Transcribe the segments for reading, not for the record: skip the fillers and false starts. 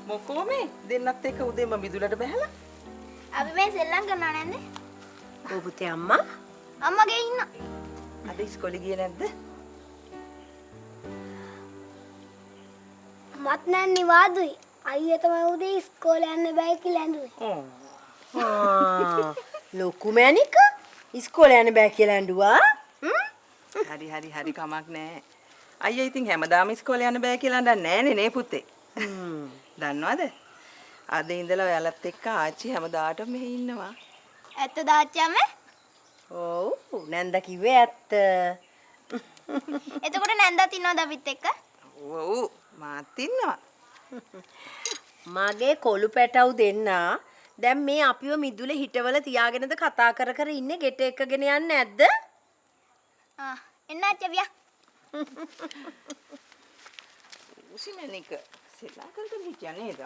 මොකෝ මේ දෙන්නත් එක්ක උදේම මිදුලට බහැලා. අපි මේ සෙල්ලම් කරනවා නේද? ඔව් පුතේ අම්මා. අම්මගේ ඉන්න. අද ඉස්කෝලේ ගියේ නැද්ද? මත් නැන්නි වාදුයි. අයියා තමයි උදේ ඉස්කෝලේ යන්න බෑ කියලා ඇඬුවේ. ලොකු මැනික ඉස්කෝලේ යන්න බෑ කියලා ඇඬුවා. හරි කමක් නෑ. අයියා ඉතින් හැමදාම ඉස්කෝලේ යන්න බෑ කියලා අඬන්නේ නෑනේ නේ පුතේ. දන්නවද? අද ඉඳලා ඔයාලත් එක්ක ආච්චි හැමදාටම මෙහි ඉන්නවා. ඇත්ත දාච්චියම? ඔව් නැන්දා කිව්වේ ඇත්ත. එතකොට නැන්දාත් ඉන්නවද අපිත් එක්ක? ඔව් මාත් ඉන්නවා. මගේ කොළු පැටව් දෙන්නා දැන් මේ අපිව මිදුලේ හිටවල තියාගෙනද කතා කර කර ඉන්නේ ගෙට එක්කගෙන යන්නේ නැද්ද? එන්න ආච්චියා. උසිමනික සෙල්ලම් කරගෙන හිටියා නේද?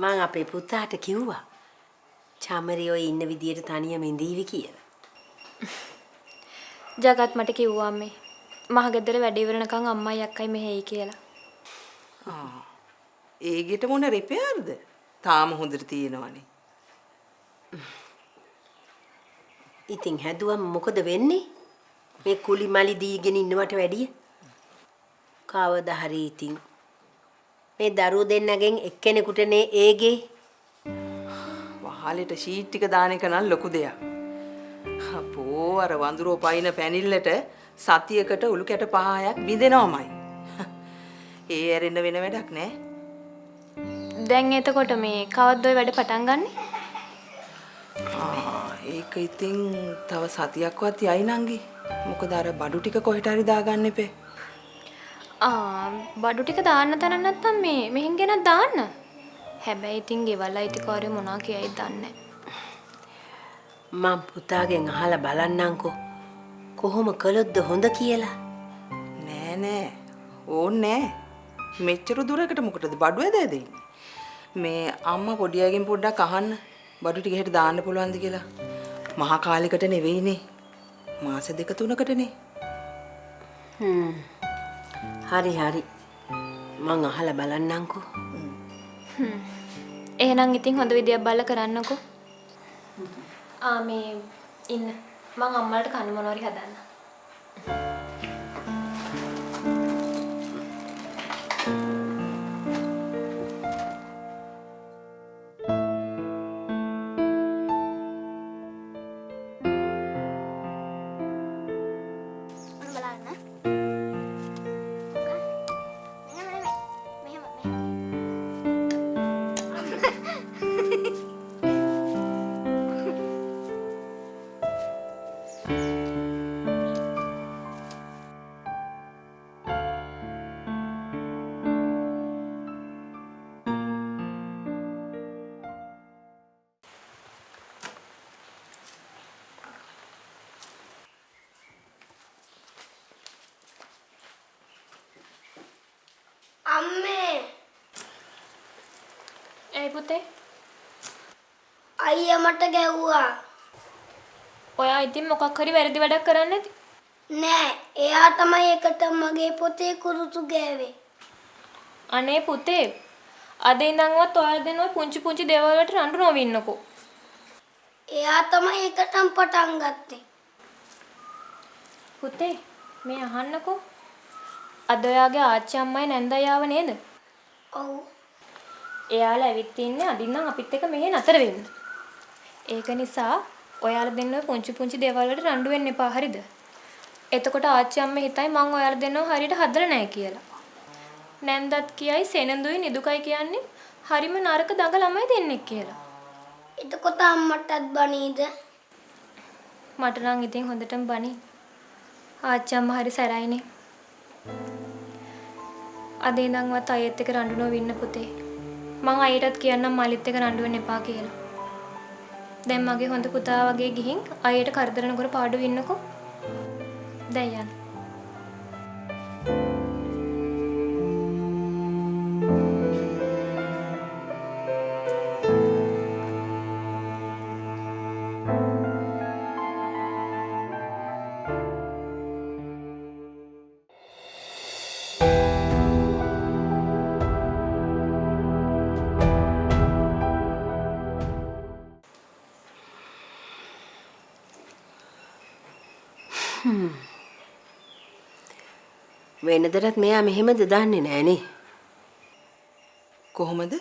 මං අපේ පුතාට කිව්වා චමරියෝ ඉන්න විදියට තනියම ඉඳීවි කියලා. ජගත් මට කිව්වා අම්මේ මහගෙදර වැඩ ඉවරනකන් අම්මයි අක්කයි මෙහෙයි කියලා. ඒ ගෙට මොන රිපෙයාර්ද? තාම හොඳට තියෙනවනේ. ඉතින් හැදුවම මොකද වෙන්නේ? මේ කුලි මලි දීගෙන ඉන්නවට වැඩිය. කවදා හරි ඉතින් මේ දරුවෝ දෙන්නගෙන් එක්කෙනෙකුටනේ ඒගේ වහලෙට ෂීට් ටික දාන එක නම් ලොකු දෙයක්. අපෝ අර වඳුරෝ පයින් පැනිල්ලට සතියකට උළු කැට 5ක් බිඳෙනවමයි. ඒ ඇරෙන්න වෙන වැඩක් නෑ. දැන් එතකොට මේ කවද්ද ඔය වැඩ පටන් ගන්නෙ? ඒක ඉතින් තව සතියක්වත් යයි නංගි. මොකද අර බඩු ටික කොහෙට හරි දාගන්න එපේ. බඩු ටික දාන්න තරම් නැත්තම් මේ මෙහෙන් ගෙනත් දාන්න. හැබැයි ඉතින් ගෙවල් අයිතිකාරයෝ මොනවා කියයිද දන්නේ මම පුතාගෙන් අහලා බලන්නම්කෝ කොහොම කළොත්ද හොඳ කියලා. නෑ ඕන්නේ නෑ. මෙච්චර දුරකට මොකටද බඩු ඇදලා ඉන්නේ? මේ අම්මා පොඩි අයගෙන් පොඩ්ඩක් අහන්න බඩු ටික හෙට දාන්න පුළුවන්ද කියලා. මහා කාලයකට නෙවෙයිනේ. මාස 2-3කටනේ. හරි මං අහලා බලන්නම්කෝ. එහෙනම් ඉතින් හොඳ විදියක් බලලා කරන්නකෝ. මේ ඉන්න මං අම්මලට කන්න මොනවාරි හදන්න. අම්මේ ඒ පුතේ අයියා මට ගැව්වා. ඔයා ඉතින් මොකක් හරි වැරදි වැඩක් කරන්නේ නැති? නෑ එයා තමයි එකට මගේ පොතේ කුරුසු ගෑවේ. අනේ පුතේ අද ඉඳන්වත් ඔයාලා දෙනවා පුංචි දේවල් වලට රණ්ඩු නොවින්නකෝ. එයා තමයි එකටම පටන් ගත්තේ. පුතේ මේ අහන්නකෝ. අද ඔයාගේ ආච්චි අම්මයි නැන්දයි ආව නේද? ඔව්. එයාලා ඇවිත් ඉන්නේ අදින් නම් අපිත් එක්ක මෙහෙ නතර වෙන්න. ඒක නිසා ඔයාලා දෙන්නව පුංචි දේවල් වලට රණ්ඩු වෙන්න එපා හරිද? එතකොට ආච්චි අම්මා හිතයි මං ඔයාලා දෙන්නව හරියට හදලා නැහැ කියලා. නැන්දත් කියයි සෙනඳුයි නිදුකයි කියන්නේ හරිම නරක දඟ ළමයි දෙන්නෙක් කියලා. එතකොට අම්මටත් බනීද? මට නම් ඉතින් හොඳටම බනි. ආච්චි අම්මා හරි සැරයිනේ. අද ඉඳන්වත් අයියත් එක්ක රණ්ඩු නොවෙන්න පුතේ. මං අයියටත් කියන්නම් මලිත් එක්ක රණ්ඩු වෙන්න එපා කියලා. දැන් මගේ හොඳ පුතා වගේ ගිහින් අයියට කරදර නොකර පාඩු වෙන්නකෝ. දැන් යන්න. වෙනදටත් මෙයා මෙහෙමද දන්නේ නෑනේ. කොහොමද?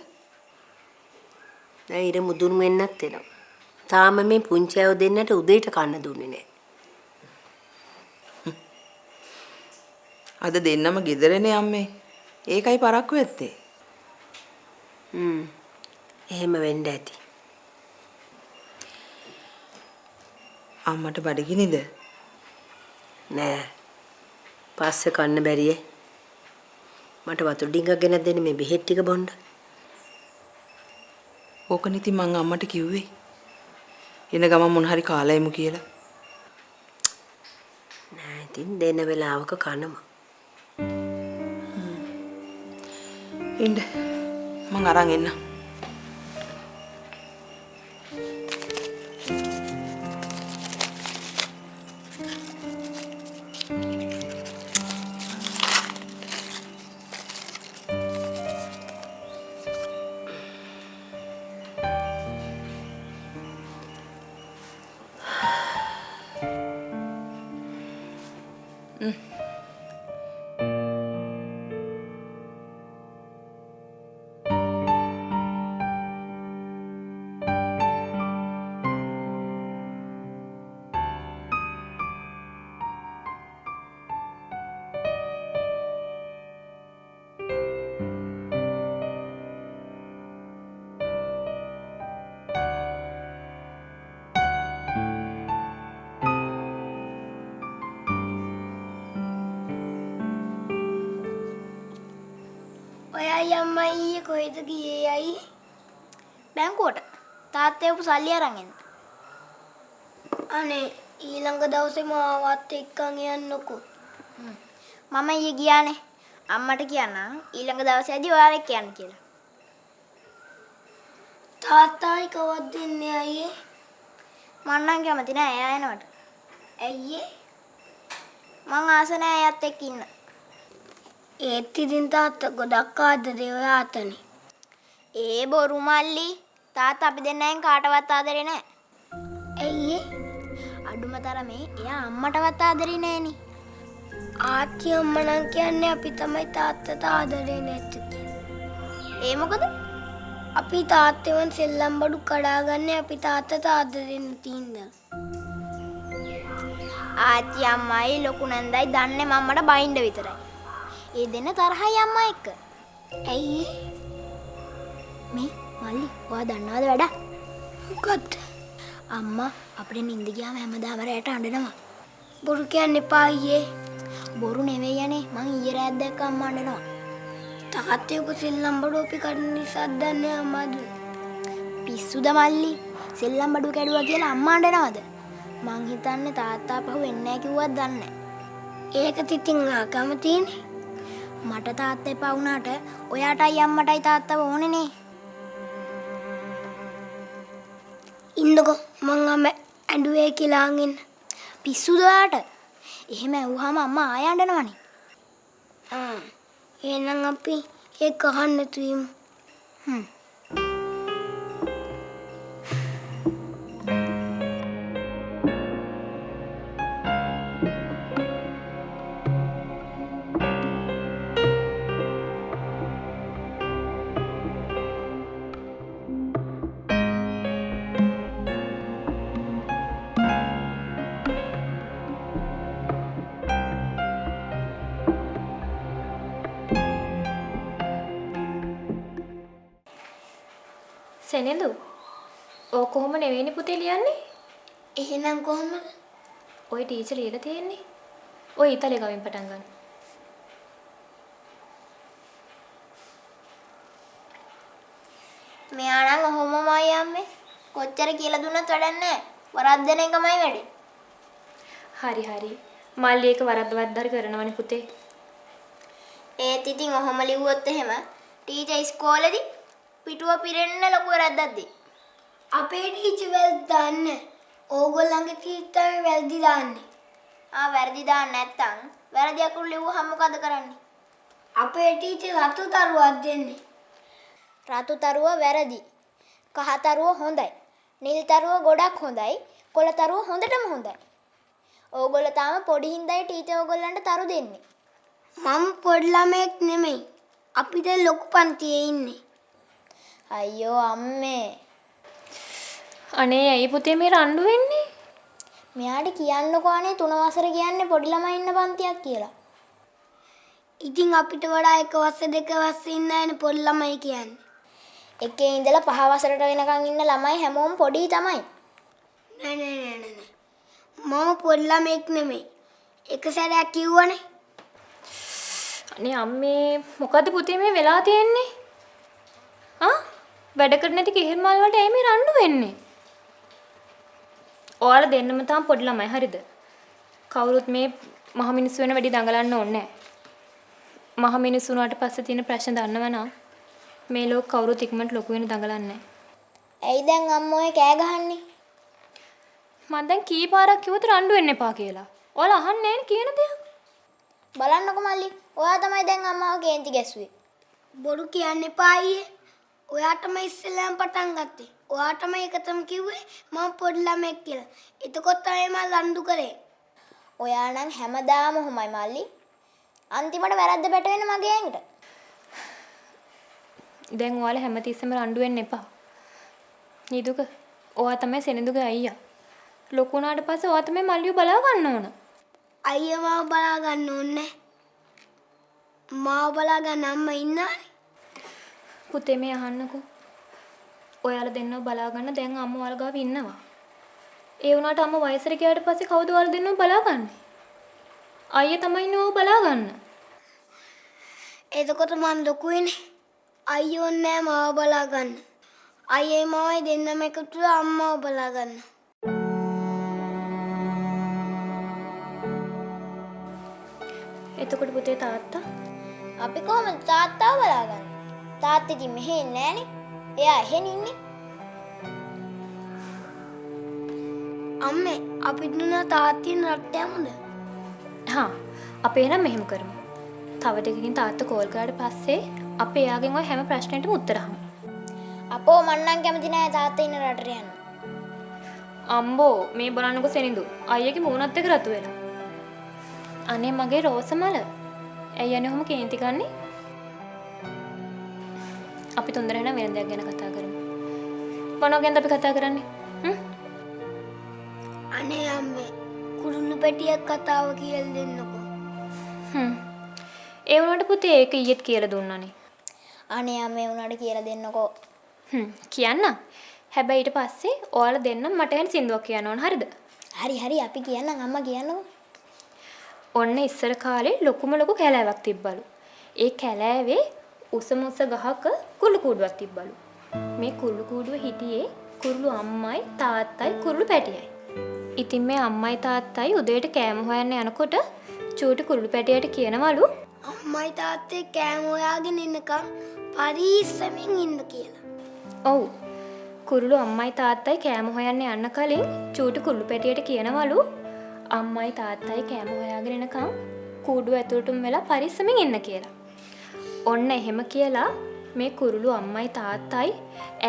දැන් ඉර මුදුන් වෙන්නත් වෙනවා. තාම මේ පුංචි අය දෙන්නට උදේට කන්න දුන්නේ නෑ. අද දෙන්නම ගෙදරනේ අම්මේ. ඒකයි පරක්කු ඇත්තේ. එහෙම වෙන්න ඇති. අම්මට බඩගිනිද? නෑ. පස්සේ කන්න බැරියේ. මට වතුර ඩිංගක් ගෙනත් දෙන්න මේ බෙහෙත් ටික බොන්න. ඕක නිති මං අම්මට කිව්වේ. එන ගමන් මොන හරි කාලා එමු කියලා. නෑ ඉතින් දෙන වෙලාවක කනම. ඉන්න මං අරන් එන්න. ඔයයි අම්මයි ඊයේ කොහෙද ගියේ අයි? බැංකුවට තාත්තේ උපු සල්ලි අරන් එන්න. අනේ ඊළඟ දවසේ මාවත් එක්කන් යන්නකෝ. මම ඊයේ ගියානේ. අම්මට කියන්නම් ඊළඟ දවසේදී ඔයාලා එක්ක යන්න කියලා. තාත්තයි කවද්ද එන්නේ අයියේ? මං නම් කැමති නෑ එයා එනවට. ඇයි ඒ? මං ආස නෑ එයාත් එක්ක ඉන්න. ඒත් ඉතින් තාත්තා ගොඩක් ආදරේ ඔයාටනේ. ඒ බොරු මල්ලි. තාත්තා අපි දෙන්නෙන් කාටවත් ආදරේ නෑ. ඇයි ඒ? අඩුම තරමේ එයා අම්මටවත් ආදරේ නෑනේ. ආච්චි අම්මා නම් කියන්නේ අපි තමයි තාත්තට ආදරේ නැති කියලා. ඒ මොකද? අපි තාත්තෙන් සෙල්ලම් බඩු කඩාගන්නේ අපි තාත්තට ආදරේ නැති හින්දා. ආච්චි අම්මයි ලොකු නන්දයි දන්නේ මම්මට බයින්ඩ විතරයි. ඒ දෙන්න තරහයි අම්මා එක්ක. ඇයි මේ මල්ලි ඔයා දන්නවද වැඩ? මොකද්ද? අම්මා අපිට නිින්ද ගියාම හැමදාම රැට අඬනවා. බොරු කියන්න එපා අයියේ. බොරු නෙවෙයි යන්නේ මං ඊයේ රෑත් දැක්ක අම්මා අඬනවා. තාත්තේ උප සෙල්ලම් බඩු අපි කඩන නිසා දන්නේ අම්මාද? පිස්සුද මල්ලි? සෙල්ලම් බඩු කැඩුවා කියලා අම්මා අඬනවද? මං හිතන්නේ තාත්තා පහු වෙන්නේ නැහැ කිව්වත් දන්නේ නැහැ. ඒක තිතින් ආකම තියෙන්නේ. මට තාත්තා එපා වුණාට ඔයාටයි අම්මටයි තාත්තව ඕනේ නේ. ඉන්නකෝ මං අම ඇඬුවේ කියලා අංගෙන්. පිස්සුද ඔයාට? එහෙම ඇහුවාම අම්මා ආය අඬනවනේ. එහෙනම් අපි ඒක අහන්න තුයිමු. සෙනෙඳු ඕ කොහොම නෙවෙයිනේ පුතේ ලියන්නේ? එහෙනම් කොහමද? ඔය ටීචර් ලියලා තියෙන්නේ. ඔය ඊතලේ ගමින් පටන් ගන්න. මෙයා නම් ඔහොමමයි අම්මේ. කොච්චර කියලා දුන්නත් වැඩක් නැහැ. වරද්දන එකමයි වැඩේ. හරි හරි. මල්ලි එක වරද්දවත් හරි කරනවනේ පුතේ. ඒත් ඉතින් ඔහොම ලිව්වොත් එහෙම ටීචර් ඉස්කෝලේදී පිටුව පිරෙන්න ලොකු වැරද්දක් දෙයි. අපේ ටීචර් වැරදි දාන්නේ. ඕගොල්ලන්ගේ ටීචර් වැරදි දාන්නේ. වැරදි දාන්න නැත්තම් වැරදි අකුරු ලිව්වහම මොකද කරන්නේ? අපේ ටීචර් රතු තරුවක් දෙන්නේ. රතු තරුව වැරදි. කහ තරුව හොඳයි. නිල් තරුව ගොඩක් හොඳයි. කොළ තරුව හොඳටම හොඳයි. ඕගොල්ලෝ තාම පොඩි හින්දායි ටීචර් ඕගොල්ලන්ට තරු දෙන්නේ. මම පොඩි ළමෙක් නෙමෙයි. අපිට ලොකු පන්තියේ ඉන්නේ. අයියෝ අම්මේ. අනේ ඇයි පුතේ මේ රණ්ඩු වෙන්නේ? මෙයාට කියන්නකෝ අනේ 3 වසර කියන්නේ පොඩි ළමයි ඉන්න පන්තියක් කියලා. ඉතින් අපිට වඩා එක වසර දෙක වසර ඉන්න අයනේ පොඩි ළමයි කියන්නේ. එකේ ඉඳලා 5 වසරට වෙනකන් ඉන්න ළමයි හැමෝම පොඩි තමයි. නෑ. මම පොඩි ළමෙක් නෙමෙයි. එක සැරයක් කිව්වනේ. අනේ අම්මේ මොකද්ද පුතේ මේ වෙලා තියෙන්නේ? වැඩ කර නැති කිහිල්මල් වලට ඇයි මේ රණ්ඩු වෙන්නේ? ඔයාලා දෙන්නම තාම පොඩි ළමයි හරිද? කවුරුත් මේ මහ මිනිස්සු වෙන වැඩි දඟලන්න ඕනේ නැහැ. මහ මිනිස්සු වුණාට පස්සේ තියෙන ප්‍රශ්න දන්නවනම් මේ ලෝක කවුරුත් ඉක්මනට ලොකු වෙන දඟලන්නේ නැහැ. ඇයි දැන් අම්මෝ ඔය කෑ ගහන්නේ? මම දැන් කී පාරක් කිව්වද රණ්ඩු වෙන්න එපා කියලා. ඔයාලා අහන්නේ නැහැ කියන දේ. බලන්නකෝ මල්ලි. ඔයා තමයි දැන් අම්මාව කේන්ති ගැස්සුවේ. බොරු කියන්න එපා අයියේ. ඔයාටම ඉස්සෙල්ලාම පටන් ගත්තේ. ඔයාටම ඒකටම කිව්වේ මම පොඩි ළමෙක් කියලා. එතකොට තමයි මම රණ්ඩු කරේ. ඔයා නම් හැමදාම ඔහොමයි මල්ලි. අන්තිමට වැරද්ද පැටවෙන මගේ ඇඟට. දැන් ඔයාලා හැමතිස්සෙම රණ්ඩු වෙන්න එපා. නීදුක ඔයා තමයි සෙනඳුගේ අයියා. ලොකු වුණාට පස්සේ ඔයා තමයි මල්ලිව බලා ගන්න ඕන. අයියා මාව බලා ගන්න ඕනේ. මාව බලා ගන්න අම්මා ඉන්නවනේ. පුතේ මේ අහන්නකෝ. ඔයාලා දෙන්නව බලා ගන්න දැන් අම්මා ඔයාලා ගාව ඉන්නවා. ඒ වුණාට අම්මා වයසට ගියාට පස්සේ කවුද ඔයාලා දෙන්නව බලාගන්නේ? අයියා තමයි ඉන්නේ ඔව බලා ගන්න. එතකොට මම ලොකු වෙන්නේ. අයියෝ නෑ මාව බලා ගන්න. අයියේ මාවයි දෙන්නම එකතු වෙලා අම්මාව බලා ගන්න. එතකොට පුතේ තාත්තා අපි කොහොමද තාත්තාව බලාගන්නේ? තාත්තා ඉතින් මෙහෙ ඉන්නේ නෑනේ. එයා එහෙන් ඉන්නේ. අම්මේ අපි දුන්නා තාත්තියන් රට යමුද? හා අපි එහෙනම් මෙහෙම කරමු. තව ටිකකින් තාත්තා කෝල් කරාට පස්සේ අපි එයාගෙන් ඔය හැම ප්‍රශ්නෙටම උත්තර අහමු. අපෝ මන්නම් කැමති නෑ තාත්තා ඉන්න රටට යන්න. අම්බෝ මේ බලන්නකෝ සෙනිඳු. අයියාගේ මූණත් එක්ක රතු වෙලා. අනේ මගේ රෝසමල. ඇයි යන්නේ ඔහොම කේන්ති ගන්නේ? අපි තොන්දර වෙන වෙන දෙයක් ගැන කතා කරමු. මොනවා ගැනද අපි කතා කරන්නේ? අනේ අම්මේ කුරුල්ලු පැටියක් කතාව කියලා දෙන්නකෝ. ඒ වුණාට පුතේ ඒක ඊයේත් කියලා දුන්නානේ. අනේ අම්මේ උනාට කියලා දෙන්නකෝ. කියන්න. හැබැයි ඊට පස්සේ ඔයාලා දෙන්නම් මට එහෙන් සින්දුවක් කියන්න ඕන හරිද? හරි අපි කියන්නම් අම්මා කියන්නකෝ. ඔන්න ඉස්සර කාලේ ලොකුම ලොකු කැලෑවක් තිබ්බලු. ඒ කැලෑවේ උසම උස ගහක කුරුළු කූඩුවක් තිබ්බලු. මේ කුරුළු කූඩුව හිටියේ කුරුළු අම්මයි තාත්තයි කුරුළු පැටියයි. ඉතින් මේ අම්මයි තාත්තයි උදේට කෑම හොයන්න යනකොට චූටි කුරුළු පැටියට කියනවලු අම්මයි තාත්තේ කෑම හොයාගෙන ඉන්නකම් පරිස්සමින් ඉන්න කියලා. ඔව්. කුරුළු අම්මයි තාත්තයි කෑම හොයන්න යන්න කලින් චූටි කුරුළු පැටියට කියනවලු අම්මයි තාත්තයි කෑම හොයාගෙන එනකම් කූඩුව ඇතුළටම වෙලා පරිස්සමින් ඉන්න කියලා. ඔන්න එහෙම කියලා මේ කුරුළු අම්මයි තාත්තයි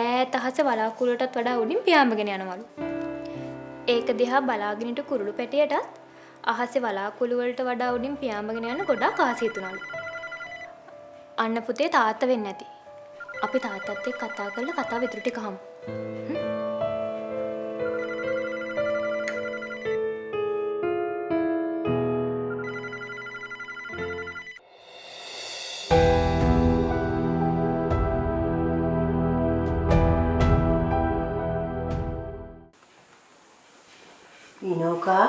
ඈත අහසේ වලාකුළුවටත් වඩා උඩින් පියාඹගෙන යනවලු. ඒක දිහා බලාගෙන ඉඳ කුරුළු පැටියටත් අහසේ වලාකුළු වලට වඩා උඩින් පියාඹගෙන යන ගොඩක් ආස හිතුණලු. අන්න පුතේ තාත්තා වෙන්නේ නැති. අපි තාත්තත් එක්ක කතා කරලා කතාව ඉතුරු ටික අහමු. විනෝකා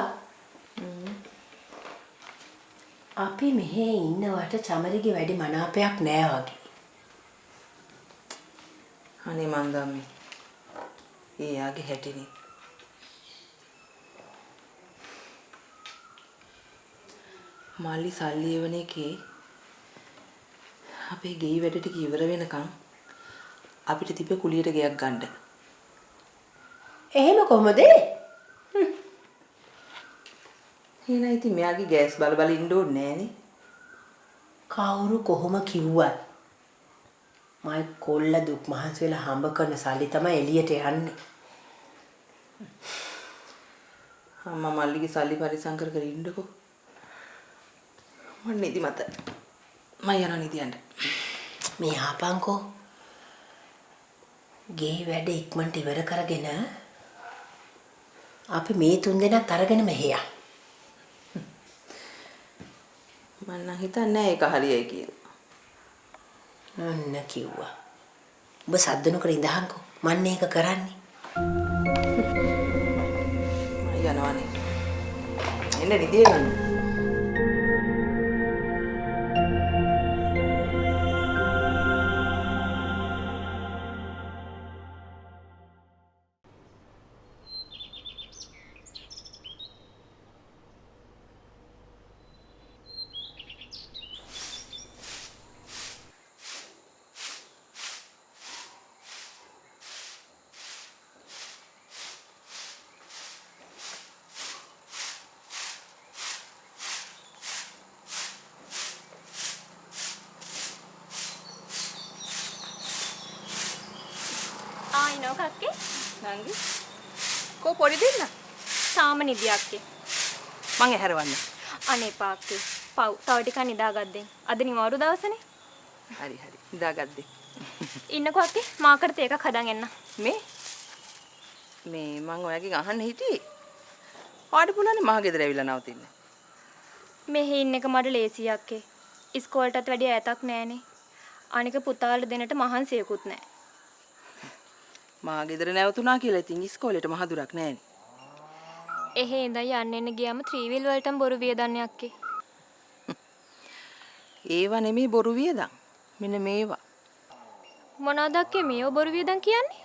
අපි මෙහෙ ඉන්නවට චමරිගේ වැඩි මනාපයක් නෑ වගේ. අනේ මන්දම්මේ. එයාගේ හැටිනේ. මල්ලි සල්ලි එවන එකේ අපේ ගෙයි වැඩ ටික ඉවර වෙනකන් අපිට තිබ්බ කුලියට ගයක් ගන්න. එහෙම කොහමද? එහෙනම් ඉතින් මෙයාගේ ගෑස් බල බල ඉන්න ඕනේ නෑනේ. කවුරු කොහොම කිව්වත් මයි කොල්ල දුක් මහන්සි වෙලා හම්බ කරන සල්ලි තමයි එළියට යන්නේ. අම්මා මල්ලිගේ සල්ලි පරිසම් කර කර ඉන්නකෝ. මම නිදි මත. මම යනවා නිදියන්ට. මේ ආපංකෝ. ගේ වැඩ ඉක්මනට ඉවර කරගෙන අපි මේ 3 දෙනාත් අරගෙන මෙහෙයා. මම නම් හිතන්නේ නැහැ ඒක හරියයි කියලා. නන්න කිව්වා. ඔබ සද්ද නොකර ඉඳහන්කෝ. මම මේක කරන්නේ. මම යනවානේ. එන්න නිදිය ගන්න. ආයිනෝ කක්කේ නංගි. කො පොඩි දෙන්න. තාම නිදියක්කේ. මං ඇහැරවන්න. අනේ පාක්කේ. පව් තව ටිකක් නිදාගද්දෙන්. අද නිවාරු දවසනේ. හරි හරි. ඉඳාගද්දි. ඉන්නකෝ අක්කේ මාකට තේ එකක් හදන් එන්න. මේ මං ඔයාගෙන් අහන්න හිටියේ. ඔයාට පුළුවන් මහ ගෙදර ඇවිල්ලා නවතින්න. මෙහි ඉන්න එක මට ලේසියි අක්කේ. ඉස්කෝලේටත් වැඩි ඈතක් නෑනේ. අනික පුතාලට දෙන්නට මහන්සියකුත් නෑ. මා ගෙදර නැවතුණා කියලා ඉතින් ඉස්කෝලේට මහදුරක් නැහැනේ. එහෙ ඉඳන් යන්න එන්න ගියාම ත්‍රිවිල් වලටම බොරු වියදන්නේ අක්කේ. ඒව නෙමෙයි බොරු වියදම්. මෙන්න මේවා. මොනවාද අක්කේ මේව බොරු වියදම් කියන්නේ?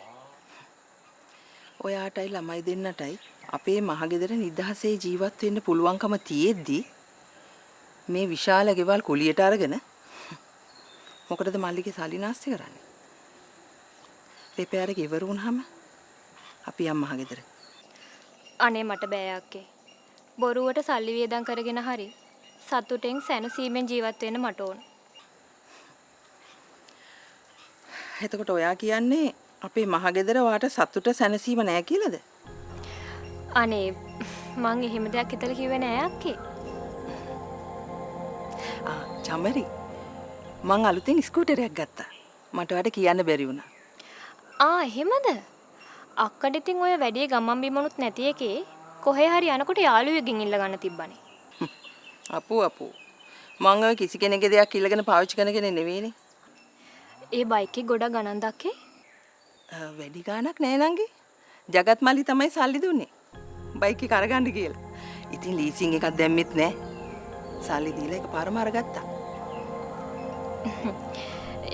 ඔයාටයි ළමයි දෙන්නටයි අපේ මහගෙදර නිදහසේ ජීවත් වෙන්න පුළුවන්කම තියෙද්දි මේ විශාල ගෙවල් කුලියට අරගෙන මොකටද මල්ලිගේ සල්ලි නාස්ති කරන්නේ? රිපෙයාර් එක ඉවර වුණාම අපි යම් මහගෙදර. අනේ මට බෑ අක්කේ. බොරුවට සල්ලි වියදම් කරගෙන හරි සතුටෙන් සැනසීමෙන් ජීවත් වෙන්න මට ඕන. එතකොට ඔයා කියන්නේ අපේ මහගෙදර වාට සතුට සැනසීම නෑ කියලාද? අනේ මං එහෙම දෙයක් හිතලා කිව්වේ නෑ අක්කේ. චමරි මං අලුතෙන් ස්කූටරයක් ගත්තා. මට ඔයාට කියන්න බැරි වුණා. එහෙමද? අක්කට ඉතින් ඔය වැඩි ගමන් බිමනුත් නැති එකේ කොහේ හරි යනකොට යාළුවෙක්ගෙන් ඉල්ල ගන්න තිබ්බනේ. අපෝ මං ඔය කිසි කෙනෙක්ගේ දෙයක් ඉල්ලගෙන පාවිච්චි කරන කෙනෙක් නෙවෙයිනේ. ඒ බයික් එක ගොඩක් ගණන් දක්කේ? වැඩි ගාණක් නෑ නංගි. ජගත් මල්ලි තමයි සල්ලි දුන්නේ. බයික් එක අරගන්න කියලා. ඉතින් ලීසින් එකක් දැම්මෙත් නෑ. සල්ලි දීලා එකපාරම අරගත්තා.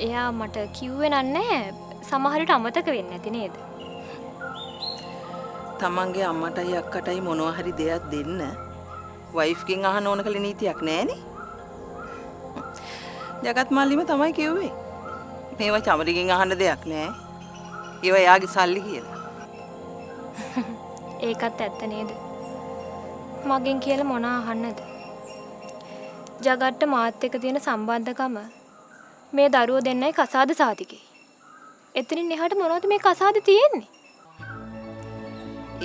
එයා මට කිව්වේ නෑ. සමහර විට අමතක වෙන්නේ නැති නේද? තමන්ගේ අම්මටයි අක්කටයි මොනවා හරි දෙයක් දෙන්න වයිෆ්ගෙන් අහන්න ඕන කලේ නීතියක් නෑනේ. ජගත් මල්ලිම තමයි කිව්වේ. මේවා චමරිගෙන් අහන්න දෙයක් නෑ. ඒවා යාගේ සල්ලි කියලා. ඒකත් ඇත්ත නේද? මගෙන් කියලා මොන අහන්නද? ජගත්ට මාත් එක්ක තියෙන සම්බන්ධකම මේ දරුවෝ දෙන්නයි කසාද සාතිකේ. එතනින් එහාට මොනවද මේ කසාද තියෙන්නේ?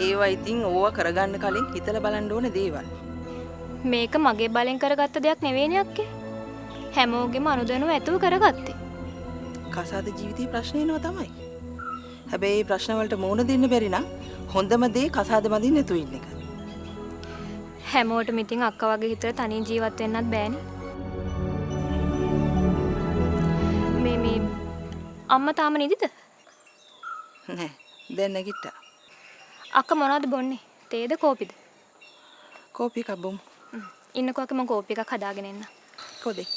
ඒවා ඉතින් ඕවා කරගන්න කලින් හිතලා බලන්න ඕන දේවල්. මේක මගේ බලෙන් කරගත්ත දෙයක් නෙවෙයිනේ අක්කේ. හැමෝගෙම අනුදැනුව ඇතුව කරගත්තේ. කසාද ජීවිතේ ප්‍රශ්න එනවා තමයි. හැබැයි මේ ප්‍රශ්න වලට මුහුණ දෙන්න බැරි නම් හොඳම දේ කසාද බඳින්න නැතුව ඉන්න එක. හැමෝටම ඉතින් අක්කා වගේ හිතලා තනියෙන් ජීවත් වෙන්නත් බෑනේ. මේ අම්මා තාම නිදිද? නෑ දැන් නැගිට්ටා. අක්කා මොනවද බොන්නේ? තේද කෝපිද? කෝපි එකක් බොමු. ඉන්නකෝ අක්කා මම කෝපි එකක් හදාගෙන එන්න. කොදේ?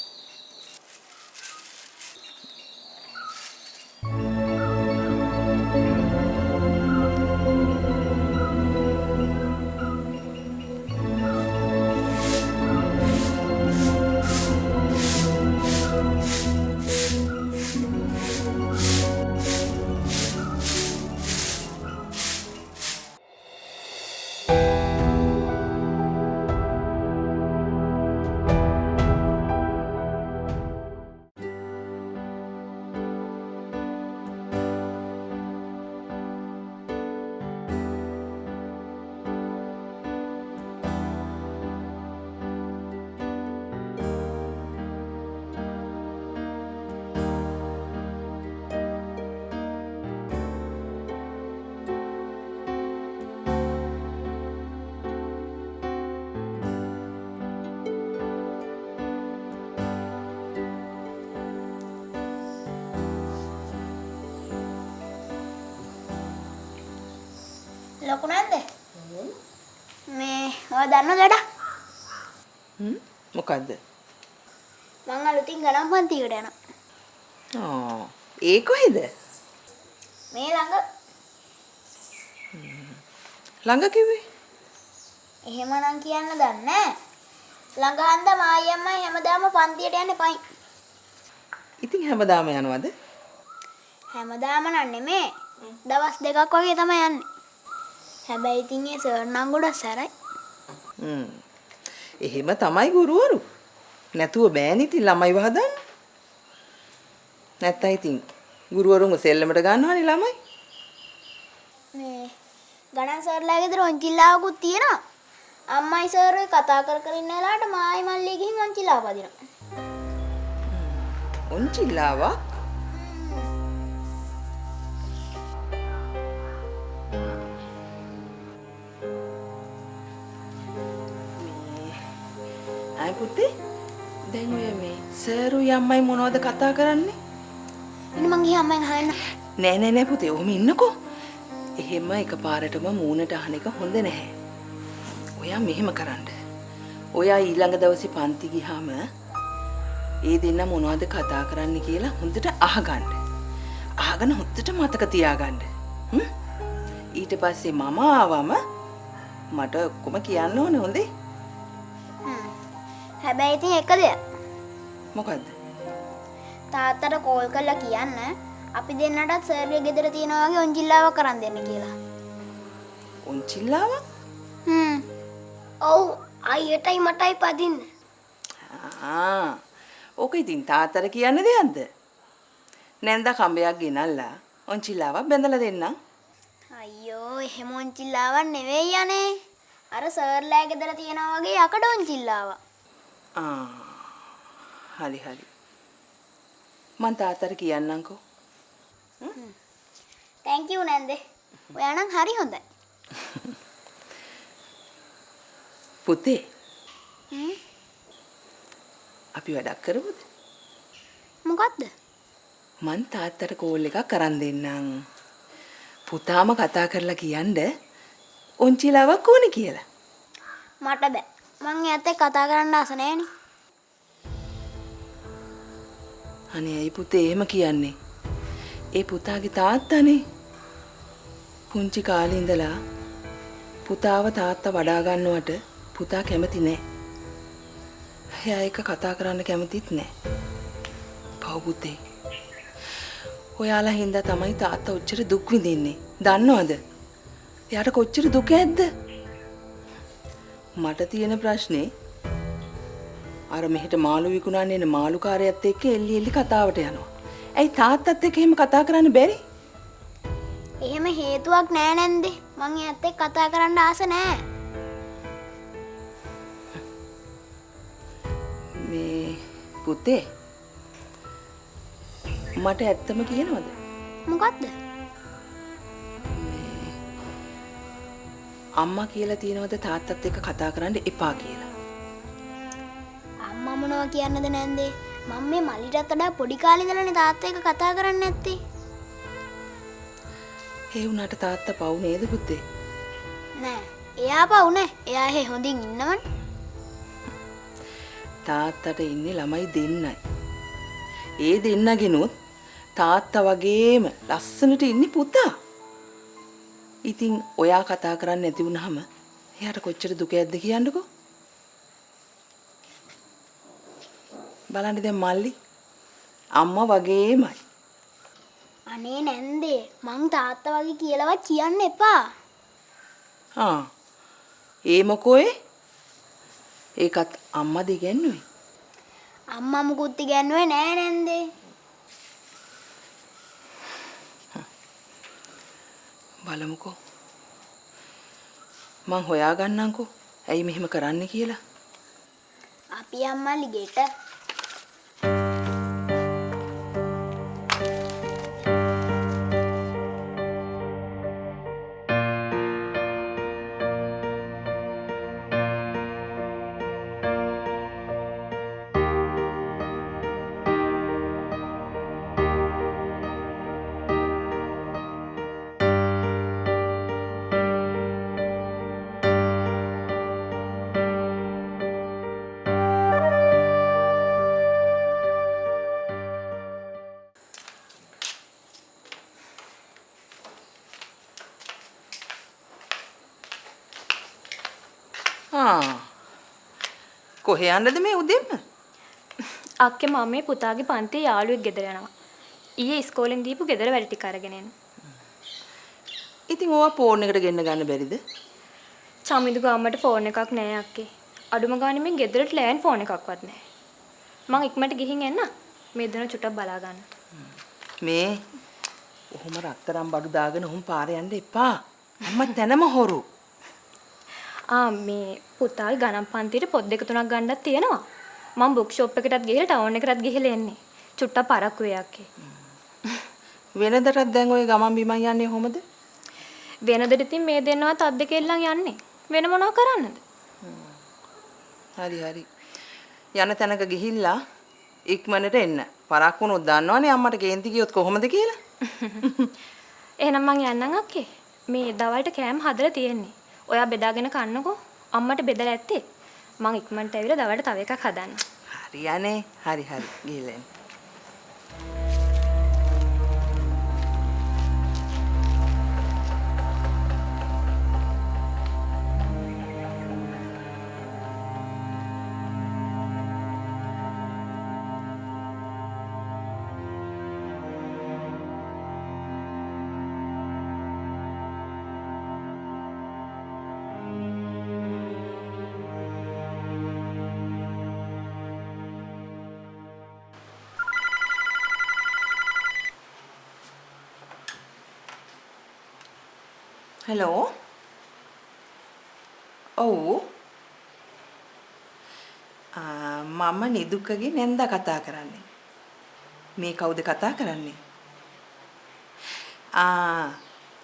දන්නවද වැඩ? මොකද්ද? මං අලුතින් ගණන් පන්තියකට යනවා. ඒ කොහෙද? මේ ළඟ. ළඟ කිව්වේ? එහෙමනම් කියන්න දන්නේ නැහැ. ළඟ හන්ද මායි අම්මයි හැමදාම පන්තියට යන්නේ පයින්. ඉතින් හැමදාම යනවද? හැමදාම නන් නෙමේ. දවස් දෙකක් වගේ තමයි යන්නේ. හැබැයි ඉතින් ඒ සර් නම් ගොඩක් සැරයි. එහෙම තමයි ගුරුවරු. නැතුව බෑනේ ඉතින් ළමයි වහදන්න. නැත්තම් ඉතින් ගුරුවරුන්ව සෙල්ලමට ගන්නවනේ ළමයි. මේ ගණන් සර්ලා ගෙදර ඔන්චිල්ලාවකුත් තියෙනවා. අම්මයි සර් ඔය කතා කර කර ඉන්න වෙලාවට මායි මල්ලි ගිහින් ඔන්චිල්ලාව පදිනවා. ඔන්චිල්ලාවක්? අය පුතේ දැන් ඔය මේ සර්ුයි අම්මයි මොනවද කතා කරන්නේ? ඉතින් මං ගිහින් අම්මෙන් අහන්න. නෑ පුතේ ඔහම ඉන්නකෝ. එහෙම එකපාරටම මූණට අහන එක හොඳ නැහැ. ඔයා මෙහෙම කරන්න. ඔයා ඊළඟ දවසේ පන්ති ගියාම ඒ දෙන්න මොනවද කතා කරන්න කියලා හොඳට අහගන්න. අහගෙන හොඳට මතක තියාගන්න. ඊට පස්සේ මම ආවම මට ඔක්කොම කියන්න ඕනේ හොඳේ. හැබැයි ඉතින් එක දෙයක්. මොකද්ද? තාත්තට කෝල් කරලා කියන්න අපි දෙන්නටත් සර්ගේ ගෙදර තියෙනවා වගේ ඔන්චිල්ලාවක් කරන් දෙන්න කියලා. ඔන්චිල්ලාවක්? ඔව් අයියටයි මටයි පදින්න. ඕක ඉතින් තාත්තට කියන්න දෙයක්ද? නැන්දා කඹයක් ගෙනල්ලා ඔන්චිල්ලාවක් බැඳලා දෙන්නම්. අයියෝ එහෙම ඔන්චිල්ලාවක් නෙවෙයි යන්නේ. අර සර්ලා ගෙදර තියෙනවා වගේ යකඩ ඔන්චිල්ලාවක්. හරි. මං තාත්තට කියන්නම්කෝ. Thank you නැන්දේ. ඔයා නම් හරි හොඳයි. පුතේ. අපි වැඩක් කරමුද? මොකද්ද? මං තාත්තට කෝල් එකක් කරන් දෙන්නම්. පුතාම කතා කරලා කියන්න ඔන්චිලාවක් ඕනේ කියලා. මට බෑ. මං එයාත් එක්ක කතා කරන්න ආස නෑනේ. අනේ ඇයි පුතේ එහෙම කියන්නේ? ඒ පුතාගේ තාත්තානේ. පුංචි කාලේ ඉඳලා පුතාව තාත්තා වඩා ගන්නවට පුතා කැමති නෑ. එයා එක කතා කරන්න කැමතිත් නෑ. පව් පුතේ. ඔයාලා හින්දා තමයි තාත්තා ඔච්චර දුක් විඳින්නේ. දන්නවද? එයාට කොච්චර දුක ඇද්ද? මට තියෙන ප්‍රශ්නේ අර මෙහෙට මාළු විකුණන්න එන මාළුකාරයත් එක්ක එල්ලි කතාවට යනවා. ඇයි තාත්තත් එක්ක එහෙම කතා කරන්න බැරි? එහෙම හේතුවක් නෑ නැන්දේ. මං එයාත් එක්ක කතා කරන්න ආස නෑ. මේ පුතේ මට ඇත්තම කියනවද? මොකද්ද? අම්මා කියලා තියනවද තාත්තත් එක්ක කතා කරන්න එපා කියලා? අම්මා මොනවා කියන්නද නැන්දේ? මම මේ මල්ලිටත් වඩා පොඩි කාලේ ඉඳලානේ තාත්තා එක්ක කතා කරන්නේ නැත්තේ. ඒ වුණාට තාත්තා පව් නේද පුතේ? නෑ. එයා පව් නෑ. එයා එහෙ හොඳින් ඉන්නවනේ. තාත්තට ඉන්නේ ළමයි දෙන්නයි. ඒ දෙන්නගෙනුත් තාත්තා වගේම ලස්සනට ඉන්නේ පුතා. ඉතින් ඔයා කතා කරන්නේ නැති වුනහම එයාට කොච්චර දුකක්ද කියන්නකෝ. බලන්න දැන් මල්ලි අම්මා වගේමයි. අනේ නැන්දේ මං තාත්තා වගේ කියලාවත් කියන්න එපා. ඒ මොකෝේ? ඒකත් අම්මද ඉගැන්නුවේ? අම්මා මුකුත් ඉගැන්නුවේ නෑ නැන්දේ. බලමුකෝ. මං හොයාගන්නම්කෝ. ඇයි මෙහෙම කරන්න කියලා. අපි අම්මලි ගෙට කොහේ යන්නද මේ උදෙන්ම? අක්කේ මම පුතාගේ පන්තියේ යාළුවෙක් ගෙදර යනවා. ඊයේ ඉස්කෝලෙන් දීපු ගෙදර වැඩ ටික අරගෙන එන්න. ඉතින් ඕවා ෆෝන් එකට ගෙන්න ගන්න බැරිද? චමිදු ගාමට ෆෝන් එකක් නෑ අක්කේ. අඩුම ගානේ මේ ගෙදරට ලෑන් ෆෝන් එකක්වත් නෑ. මං ඉක්මනට ගිහින් එන්න. මේ දෙන චුට්ටක් බලා ගන්න. මේ ඔහොම රත්තරන් බඩු දාගෙන ඔහොම පාරේ යන්න එපා. අම්මා තැනම හොරු. මේ පුතාගේ ගණන් පන්තියට පොත් දෙක තුනක් ගන්නත් තියෙනවා. මම බුක් ෂොප් එකටත් ගිහලා ටවුන් එකටත් ගිහලා එන්නේ. චුට්ටක් පරක්කු වේ අක්කේ. වෙනදටත් දැන් ඔය ගමන් බිමන් යන්නේ කොහමද? වෙනදට ඉතින් මේ දෙන්නවත් අත් දෙක එල්ලන් යන්නේ. වෙන මොනව කරන්නද? හරි හරි. යන තැනක ගිහිල්ලා ඉක්මනට එන්න. පරක් වුණොත් දන්නවනේ අම්මට කේන්ති ගියොත් කොහොමද කියලා. එහෙනම් මං යන්නම් අක්කේ. මේ දවල්ට කෑම හදලා තියෙන්නේ. ඔයා බෙදාගෙන කන්නකෝ. අම්මට බෙදලා ඇත්තේ. මං ඉක්මනට ඇවිල්ලා දවල්ට තව එකක් හදන්න. හරියනේ. හරි හරි. ගිහලා එන්න. හෙලෝ. ඔව්. මම නිදුකගේ නැන්ද කතා කරන්නේ. මේ කවුද කතා කරන්නේ?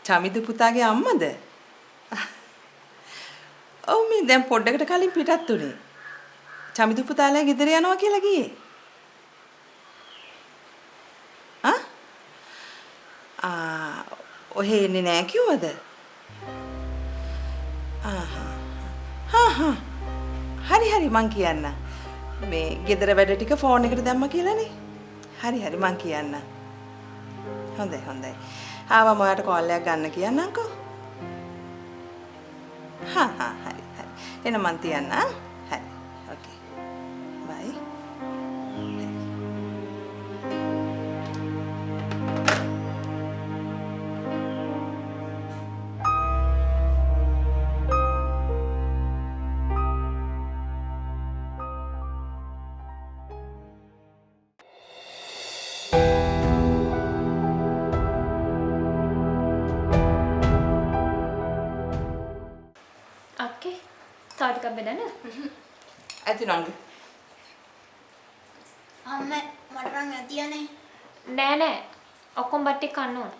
චමිදු පුතාගේ අම්මද? ඔව් මේ දැන් පොඩ්ඩකට කලින් පිටත් උනේ. චමිදු පුතාලා ගෙදර යනවා කියලා ගියේ. ඔහෙ එන්නේ නෑ කිව්වද? හරි හරි මං කියන්න. මේ ගෙදර වැඩ ටික ෆෝන් එකට දැම්ම කියලානේ. හරි හරි මං කියන්න. හොඳයි හොඳයි. ආවම ඔයාලට කෝල් එකක් ගන්න කියන්නම්කෝ. හරි හරි. එන මං තියන්න. හරි. ඕකේ. බයි. අක්කේ තා ටිකක් බෙදන්න. ඇති නංගි. අම්මේ මට නම් ඇතියනේ. නෑ නෑ. ඔක්කොම බට්ටි කන්න ඕන.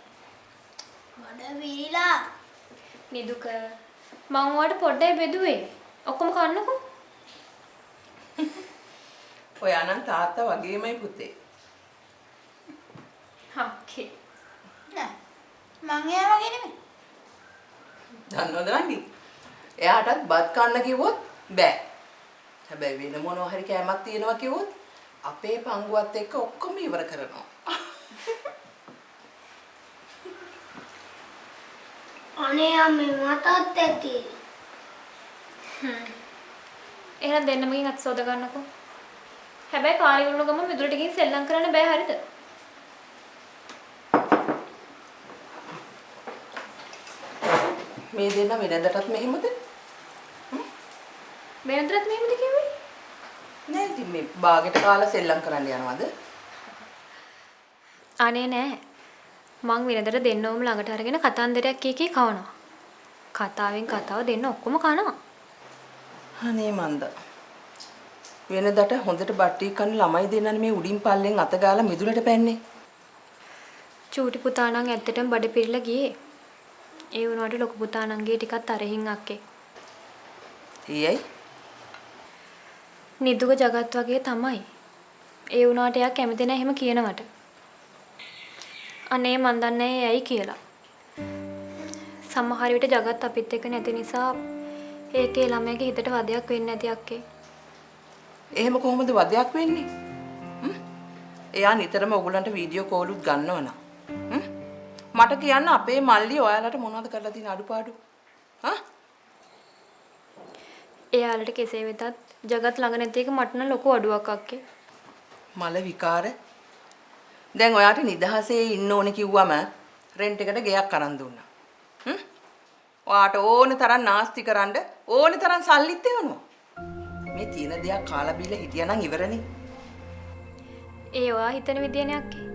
බඩ විරිලා. නිදුක මං ඔයාලට පොඩ්ඩයි බෙදුවේ. ඔක්කොම කන්නකෝ. ඔයා නම් තාත්තා වගේමයි පුතේ. අක්කේ නෑ. මං එයා වගේ නෙමෙයි. දන්නවද නංගි? එයාටත් බත් කන්න කිව්වොත් බෑ. හැබැයි වෙන මොනවා හරි කෑමක් තියෙනවා කිව්වොත් අපේ පංගුවත් එක්ක ඔක්කොම ඉවර කරනවා. අනේ අම්මේ මටත් ඇති. එහෙනම් දෙන්නමකින් අත් සෝද ගන්නකෝ. හැබැයි කාලි වුණ ගම මිදුලට ගිහින් සෙල්ලම් කරන්න බෑ හරිද? මේ දෙන්න වෙනදටත් මෙහෙමද? වෙනදටත් මෙහෙමද කිව්වේ? නෑ ඉතින් මේ බාගෙට කාලා සෙල්ලම් කරන්න යනවද? අනේ නෑ. මං වෙනදට දෙන්නෝම ළඟට අරගෙන කතන්දරයක් කී කවනවා. කතාවෙන් කතාව දෙන්න ඔක්කොම කනවා. අනේ මන්ද. වෙනදට හොඳට බට්ටි කන්න ළමයි දෙන්නනේ මේ උඩින් පල්ලෙන් අත ගාලා මිදුලට පැන්නේ. චූටි පුතා නම් ඇත්තටම බඩ පිරලා ගියේ. ඒ වුණාට ලොකු පුතා නංගේ ටිකක් තරහින් අක්කේ. ඊයයි නිදුක జగත් වගේ තමයි. ඒ වුණාට එයා කැමති නැහැ එහෙම කියනවට. අනේ මන් දන්නේ ඇයි කියලා. සමහර විට జగත් අපිත් එක්ක නැති නිසා ඒකේ ළමයාගේ හිතට වදයක් වෙන්නේ නැති අක්කේ. එහෙම කොහොමද වදයක් වෙන්නේ? එයා නිතරම ඔයගලන්ට වීඩියෝ කෝලුත් ගන්නවනම්. මට කියන්න අපේ මල්ලි ඔයාලට මොනවද කරලා තියෙන අඩුපාඩු? එයාලට කෙසේ වෙතත් జగත් ළඟ නැති එක මට නම් ලොකු අඩුවක් අක්කේ. මල විකාර. දැන් ඔයාට නිදහසේ ඉන්න ඕනේ කිව්වම රෙන්ට් එකට ගෙයක් අරන් දුන්නා. ඔයාට ඕන තරම් නාස්ති කරන්න ඕන තරම් සල්ලිත් එවනවා. මේ තියෙන දේක් කාලා බීලා හිටියානම් ඉවරනේ. ඒ ඔයා හිතන විදියනේ අක්කේ.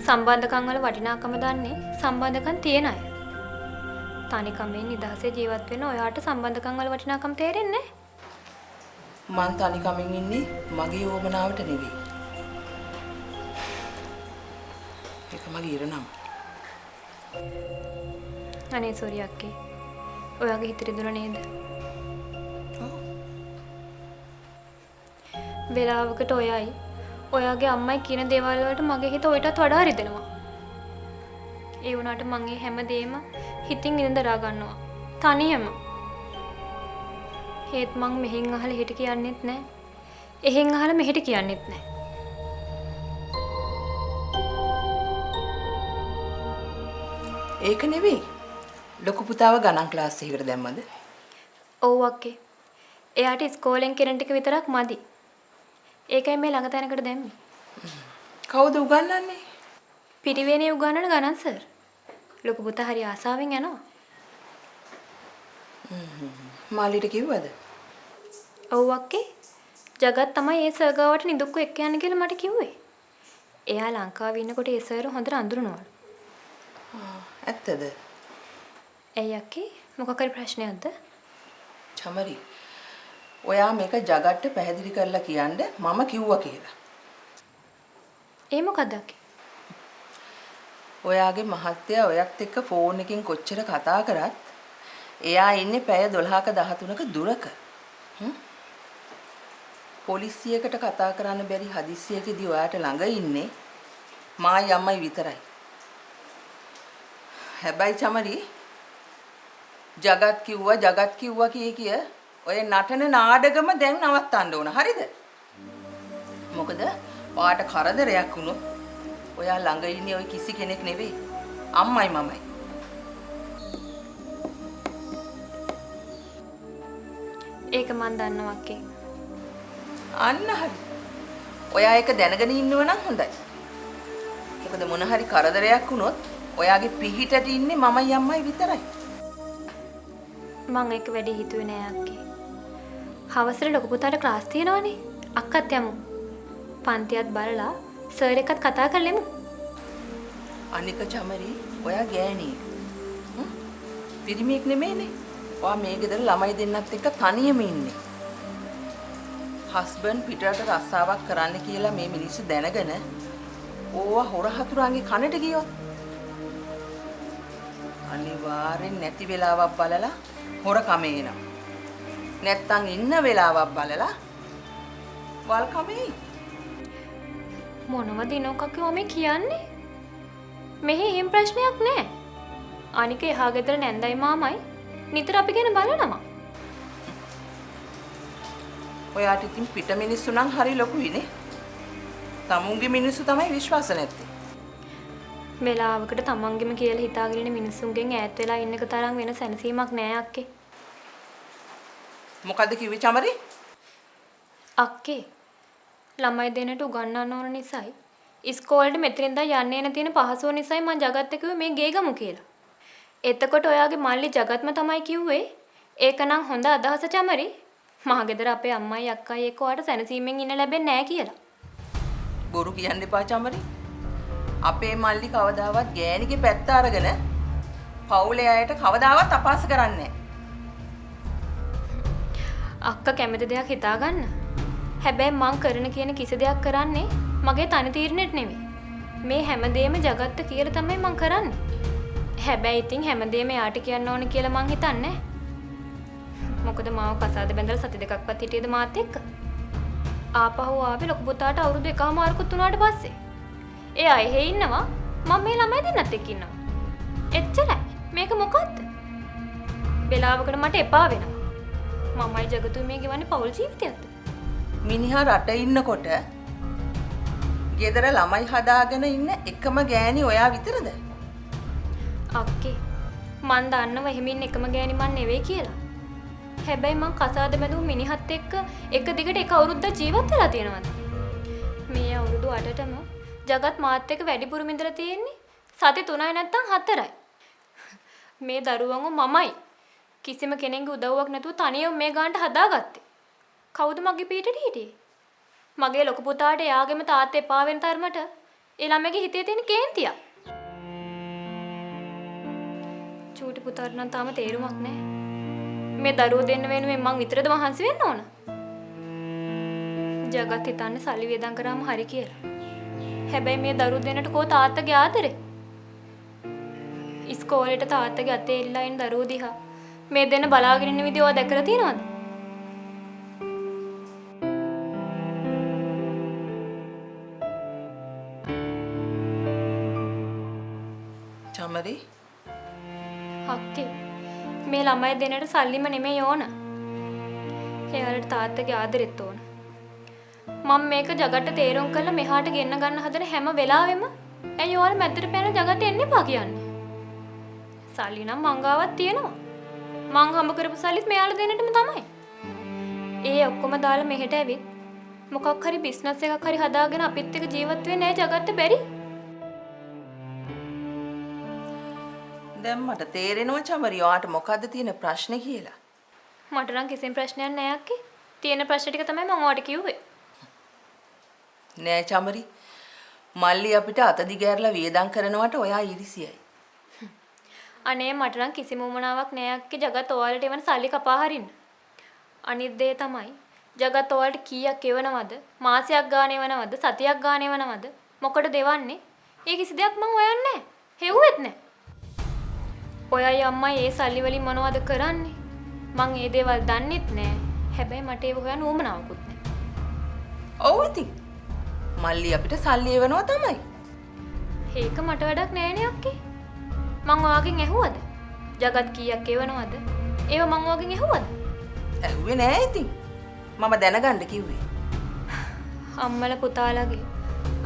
සම්බන්ධකම් වල වටිනාකම දන්නේ සම්බන්ධකම් තියෙන අය. තනිකමෙන් නිදහසේ ජීවත් වෙන ඔයාට සම්බන්ධකම් වල වටිනාකම තේරෙන්නේ නැහැ. මං තනිකමින් ඉන්නේ මගේ ඕමනාවට නෙවෙයි. ඒක මගේ ඉරණම. අනේ සෝරි අක්කේ. ඔයාගේ හිතේ රිදුන නේද? වෙලාවකට ඔයයි ඔයාගේ අම්මයි කියන දේවල් වලට මගේ හිත ඔයටත් වඩා රිදෙනවා. ඒ වුණාට මම මේ හැමදේම හිතින් ඉඳන් දරා ගන්නවා. තනියම. හේත් මං මෙහෙන් අහලා හෙට කියන්නෙත් නැහැ. එහෙන් අහලා මෙහෙට කියන්නෙත් නැහැ. ඒක නෙවෙයි. ලොකු පුතාව ගණන් ක්ලාස් එකකට දැම්මද? ඔව් අක්කේ. එයාට ඉස්කෝලෙන් කෙරෙන ටික විතරක් මදි. ඒකයි මේ ළඟ තැනකට දැම්මේ. කවුද උගන්වන්නේ? පිරිවෙනේ උගන්නන ගණන් සර්. ලොකු පුතා හරි ආසාවෙන් යනවා. මාලිට කිව්වද? ඔව් අක්කේ. ජගත් තමයි ඒ සර් ගාවට නිදුක්ව එක්ක යන්න කියලා මට කිව්වේ. එයා ලංකාවේ ඉන්නකොට ඒ සර් හොඳට අඳුරනවලු. ඇත්තද? ඇයි අක්කේ? මොකක් හරි ප්‍රශ්නයක්ද? චමරි. ඔයා මේක ජගට්ට පැහැදිලි කරලා කියන්න මම කිව්වා කියලා. ඒ මොකද අක්කේ? ඔයාගේ මහත්තයා ඔයත් එක්ක ෆෝන් එකකින් කොච්චර කතා කරත් එයා ඉන්නේ පැය 12ක 13ක දුරක. පොලිසියකට කතා කරන්න බැරි හදිස්සියකදී ඔයාට ළඟ ඉන්නේ මායි අම්මයි විතරයි. හැබැයි චමරි ජගත් කිව්වා කිය ඔය නටන නාඩගම දැන් නවත්තන්න ඕන. හරිද? මොකද ඔයාට කරදරයක් වුණොත් ඔයා ළඟ ඉන්නේ ඔය කිසි කෙනෙක් නෙවෙයි. අම්මයි මමයි. ඒක මන් දන්නවා අක්කේ. අන්න හරි. ඔයා ඒක දැනගෙන ඉන්නව නම් හොඳයි. මොකද මොන හරි කරදරයක් වුණොත් ඔයාගේ පිහිටට ඉන්නේ මමයි අම්මයි විතරයි. මං ඒක වැඩි හිතුවේ නෑ අක්කේ. හවසට ලොකු පුතාට ක්ලාස් තියෙනවනේ. අක්කත් යමු. පන්තියත් බලලා සර් එක්කත් කතා කරලෙමු. අනික චමරි ඔයා ගෑණියෙක්. පිරිමියෙක් නෙමෙයිනේ. ඔයා මේ ගෙදර ළමයි දෙන්නත් එක්ක තනියම ඉන්නේ. හස්බන්ඩ් පිටරට රස්සාවක් කරන්න කියලා මේ මිනිස්සු දැනගෙන ඕවා හොර හතුරාගේ කනට ගියොත් අනිවාර්යෙන් නැති වෙලාවක් බලලා හොර කමේ එනවා. නැත්තම් ඉන්න වෙලාවක් බලලා වල් කමේ. මොනවද ඉනෝකක්කෝ මේ කියන්නේ? මෙහි එහෙම ප්‍රශ්නයක් නෑ. අනික එහා ගෙදර නැන්දයි මාමයි නිතර අපි ගැන බලනවා. ඔයාට ඉතින් පිට මිනිස්සු නම් හරි ලොකුයිනේ. තමුන්ගේ මිනිස්සු තමයි විශ්වාස නැත්තේ. වෙලාවකට තමන්ගෙම කියලා හිතාගෙන ඉන්න මිනිස්සුන්ගෙන් ඈත් වෙලා ඉන්න එක තරම් වෙන සැනසීමක් නෑ අක්කේ. මොකද්ද කිව්වේ චමරි? අක්කේ ළමයි දෙන්නට උගන්වන්න ඕන නිසායි ඉස්කෝලේට මෙතනින් දා යන්න එන තියෙන පහසුව නිසායි මං ජගත් එක්ක මේ ගේ ගමු කියලා. එතකොට ඔයාගේ මල්ලි ජගත්ම තමයි කිව්වේ ඒක නම් හොඳ අදහස චමරි. මහගෙදර අපේ අම්මයි අක්කයි එක්ක ඔයාට සැනසීමෙන් ඉන්න ලැබෙන්නේ නෑ කියලා. බොරු කියන්න එපා චමරි. අපේ මල්ලි කවදාවත් ගෑණිගේ පැත්ත අරගෙන පවුලේ අයට කවදාවත් අපහාස කරන්නේ නැහැ. අක්කා කැමති දෙයක් හිතාගන්න. හැබැයි මං කරන කියන කිසි දෙයක් කරන්නේ මගේ තනි තීරණෙත් නෙමෙයි. මේ හැමදේම జగත්ත කියලා තමයි මං කරන්නේ. හැබැයි ඉතින් හැමදේම යාට කියන්න ඕනේ කියලා මං හිතන්නේ. මොකද මාව කසාද බැඳලා සති දෙකක්වත් හිටියේද මාත් එක්ක? ආපහු ආවේ ලොකු පුතාට අවුරුදු 1මාරුකුත් උනාට පස්සේ. එයා එහෙ ඉන්නවා මම මේ ළමයි දෙන්නත් එක්ක ඉන්නවා. එච්චරයි. මේක මොකද්ද? වෙලාවකට මට එපා වෙනවා. මමයි జగතුයි මේ ගෙවන්නේ පෞල් ජීවිතයක්ද? මිනිහා රට ඉන්නකොට ගෙදර ළමයි හදාගෙන ඉන්න එකම ගෑණි ඔයා විතරද? අක්කේ මන් දන්නව එහෙම ඉන්න එකම ගෑණි මන් නෙවෙයි කියලා. හැබැයි මං කසාද බැඳපු මිනිහත් එක්ක එක දිගට එක අවුරුද්දක් ජීවත් වෙලා තියෙනවද? මේ අවුරුදු 8ටම ජගත් මාත් එක්ක වැඩිපුර මිඳලා තියෙන්නේ සති 3යි නැත්තම් 4යි. මේ දරුවන්ව මමයි කිසිම කෙනෙකුගේ උදව්වක් නැතුව තනියම මේ ගානට හදාගත්තේ. කවුද මගේ පිටට හිටියේ? මගේ ලොකු පුතාට එයාගේම තාත්තා එපා වෙන තරමට ඒ ළමයාගේ හිතේ තියෙන කේන්තියක්. චූටි පුතාට නම් තාම තේරුමක් නැහැ. මේ දරුවෝ දෙන්න වෙනුවෙන් මං විතරද මහන්සි වෙන්න ඕන? ජගත් හිතන්නේ සල්ලි වේදම් කරාම හරි කියලා. හැබැයි මේ දරුවෝ දෙන්නට කෝ තාත්තගේ ආදරේ? ඉස්කෝලේට තාත්තගේ අතේ ඉල්ලා ඉන්න දරුවෝ දිහා මේ දෙන්න බලාගෙන ඉන්න විදිය ඔයා දැකලා තියෙනවද? චමරි අක්කේ මේ ළමයි දෙන්නට සල්ලිම නෙමෙයි ඕන. එයාලට තාත්තගේ ආදරෙත් ඕන. මම මේක ජගට තේරුම් කරලා මෙහාට ගෙන්න ගන්න හදන හැම වෙලාවෙම ඇයි ඔයාලා මැද්දට පැන ජගට එන්න එපා කියන්නේ? සල්ලි නම් මං ගාවත් තියෙනවා. මං හම්බ කරපු සල්ලිත් මෙයාලා දෙන්නටම තමයි. ඒ ඔක්කොම දාලා මෙහෙට ඇවිත් මොකක් හරි බිස්නස් එකක් හරි හදාගෙන අපිත් එක්ක ජීවත් වෙන්න ඇයි ජගට බැරි? දැන් මට තේරෙනවා චමරි ඔයාට මොකද්ද තියෙන ප්‍රශ්නේ කියලා. මට නම් කිසිම ප්‍රශ්නයක් නැහැ අක්කේ. තියෙන ප්‍රශ්න ටික තමයි මම ඔයාට කිව්වේ. නෑ චමරි. මල්ලි අපිට අත දිගෑරලා වියදම් කරනවට ඔයා ඊරිසියයි. අනේ මට නම් කිසිම උමනාවක් නෑ අක්කේ ජගත් ඔයාලට එවන සල්ලි කපා හරින්න. අනිත් දේ තමයි ජගත් ඔයාලට කීයක් එවනවද? මාසයක් ගානේ එවනවද? සතියක් ගානේ එවනවද? මොකටද දෙවන්නේ? ඒ කිසි දෙයක් මම හොයන්නේ නෑ. හෙව්වෙත් නෑ. ඔයයි අම්මයි ඒ සල්ලි වලින් මොනවද කරන්නේ? මං ඒ දේවල් දන්නෙත් නෑ. හැබැයි මට ඒව හොයන්න උවමනාවකුත් නෑ. ඔව් ඉතින්. මල්ලි අපිට සල්ලි එවනවා තමයි. ඒක මට වැඩක් නෑනේ අක්කේ. මං ඔයාගෙන් ඇහුවද? ජගත් කීයක් එවනවද? ඒව මං ඔයාගෙන් ඇහුවද? ඇහුවේ නෑ ඉතින්. මම දැනගන්න කිව්වේ. අම්මලා පුතාලාගේ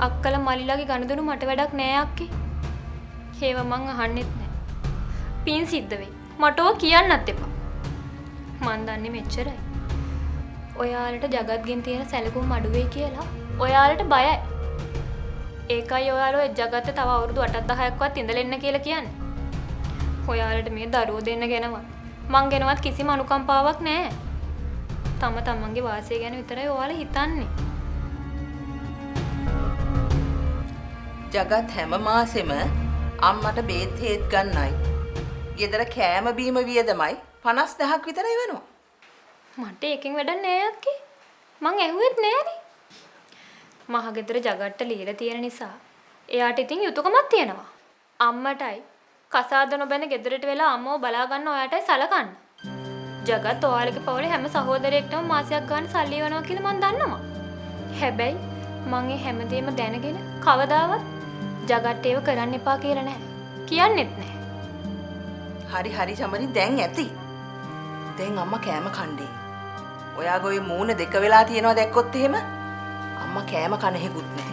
අක්කලා මල්ලිලාගේ ගනුදෙනු මට වැඩක් නෑ අක්කේ. ඒව මං අහන්නෙත් නෑ. පින් සිද්ධ වෙයි. මට ඔය කියන්නත් එපා. මං දන්නේ මෙච්චරයි. ඔයාලට ජගත්ගෙන් තියෙන සැලකුම් අඩු වෙයි කියලා ඔයාලට බයයි. ඒකයි ඔයාලා ඔය ජගත්ත තව අවුරුදු 8-10ක්වත් ඉඳලා ඉන්න කියලා කියන්නේ. ඔයාලට මේ දරුවෝ දෙන්න ගැනවත් මං ගැනවත් කිසිම අනුකම්පාවක් නැහැ. තම තමන්ගේ වාසිය ගැන විතරයි ඔයාලා හිතන්නේ. ජගත් හැම මාසෙම අම්මට බේත් හේත් ගන්නයි. ගෙදර කෑම බීම වියදමයි 50000ක් විතර එවනවා. මට එකෙන් වැඩක් නෑ අක්කේ. මං ඇහුවෙත් නෑනේ. මහ ගෙදර ජගට්ට ලියලා තියෙන නිසා එයාට ඉතින් යුතුයකමක් තියෙනවා. අම්මටයි කසාද නොබැන ගෙදරට වෙලා අම්මව බලා ගන්න ඔයාටයි සලකන්න. ජගත් ඔයාලගේ පවුලේ හැම සහෝදරයෙක්ටම මාසයක් ගන්න සල්ලි වෙනවා කියලා මං දන්නවා. හැබැයි මං ඒ හැමදේම දැනගෙන කවදාවත් ජගට් ඒව කරන්න එපා කියලා නෑ. කියන්නෙත් නෑ. හරි හරි චමරි දැන් ඇති. දැන් අම්මා කෑම කණ්ඩේ. ඔයාගේ ওই මූණ දෙක වෙලා තියනවා දැක්කොත් එහෙම අම්මා කෑම කන හේකුත් නැහැ.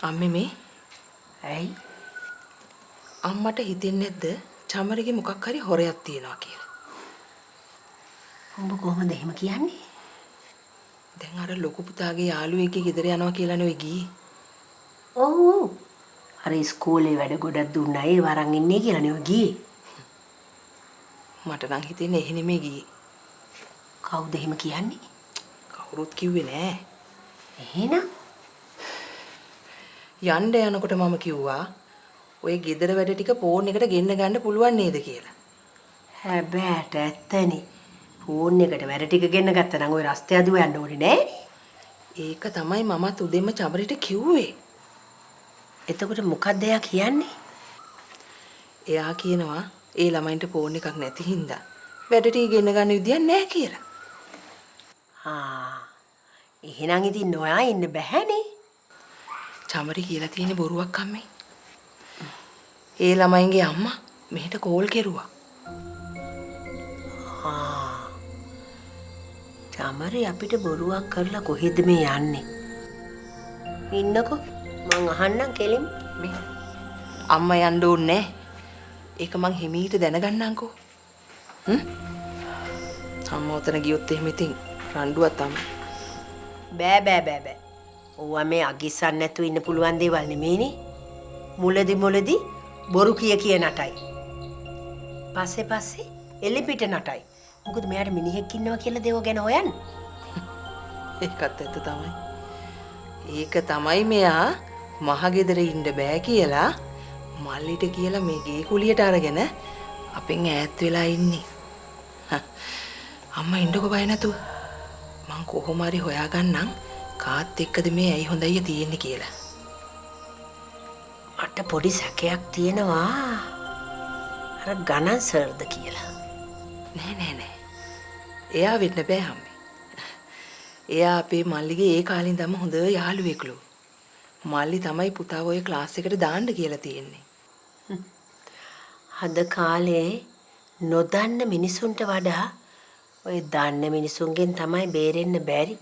අම්මේ මේ ඇයි? අම්මට හිතෙන්නේ නැද්ද චමරිගේ මොකක් හරි හොරයක් තියනවා කියලා? උඹ කොහොමද එහෙම කියන්නේ? දැන් අර ලොකු පුතාගේ යාළුවෙක්ගේ ගෙදර යනවා කියලා නෙවෙයි ගියේ. ඔව්. අර ඉස්කෝලේ වැඩ ගොඩක් දුන්නා ඒ වරන් ඉන්නේ කියලා නෙවෙයි ගියේ. මට නම් හිතෙන්නේ එහෙ නෙමෙයි ගියේ. කවුද එහෙම කියන්නේ? කවුරුත් කිව්වේ නෑ. එහෙනම් යන්න යනකොට මම කිව්වා ඔය ගෙදර වැඩ ටික ෆෝන් එකට ගෙන්න ගන්න පුළුවන් නේද කියලා. හැබැයි ඇත්තනේ. ෆෝන් එකට වැඩ ටික ගෙන්න ගත්තා නම් ওই රස්තය දුව යන්න ඕනේ නෑ. ඒක තමයි මමත් උදේම චමරිට කිව්වේ. එතකොට මොකක්ද එයා කියන්නේ? එයා කියනවා ඒ ළමයින්ට ෆෝන් එකක් නැති හින්දා වැඩ ටික ගෙන ගන්න විදියක් නැහැ කියලා. එහෙනම් ඉතින් නොයා ඉන්න බැහැනේ. චමරි කියලා තියෙන බොරුවක් අම්මේ. ඒ ළමයින්ගේ අම්මා මෙහෙට කෝල් කෙරුවා. චමරි අපිට බොරුවක් කරලා කොහෙද මේ යන්නේ? ඉන්නකෝ මං අහන්නම් කෙලින්. මේ අම්මා යන්න ඕනේ නැහැ. ඒක මං හිමීට දැනගන්නම්කෝ. අම්මා උතන ගියොත් එහෙම ඉතින් රණ්ඩුවක් තමයි. බෑ. ඕවා මේ අගිස්සන්න නැතුව ඉන්න පුළුවන් දේවල් නෙමෙයිනේ. මුලදි බොරු කිය නටයි. පස්සේ එලිපිට නටයි. මොකද මෙයාට මිනිහෙක් ඉන්නවා කියලා දේව ගැන හොයන්න. ඒකත් ඇත්ත තමයි. ඒක තමයි මෙයා මහගෙදර ඉන්න බෑ කියලා මල්ලිට කියලා මේ ගේ කුලියට අරගෙන අපෙන් ඈත් වෙලා ඉන්නේ. අම්මා ඉන්නකෝ බය නැතුව. මං කොහොම හරි හොයාගන්නම් කාත් එක්කද මේ ඇයි හොඳයි තියෙන්නේ කියලා. මට පොඩි සැකයක් තියෙනවා. අර ගණන් සර්ද කියලා. නෑ. එයා වෙන්න බෑ අම්මේ. එයා අපේ මල්ලිගේ ඒ කාලේ ඉඳන්ම හොඳ යාළුවෙක්ලු. මල්ලි තමයි පුතා ඔය ක්ලාස් එකට දාන්න කියලා තියෙන්නේ. අද කාලේ නොදන්න මිනිසුන්ට වඩා ඔය දන්න මිනිසුන්ගෙන් තමයි බේරෙන්න බැරි.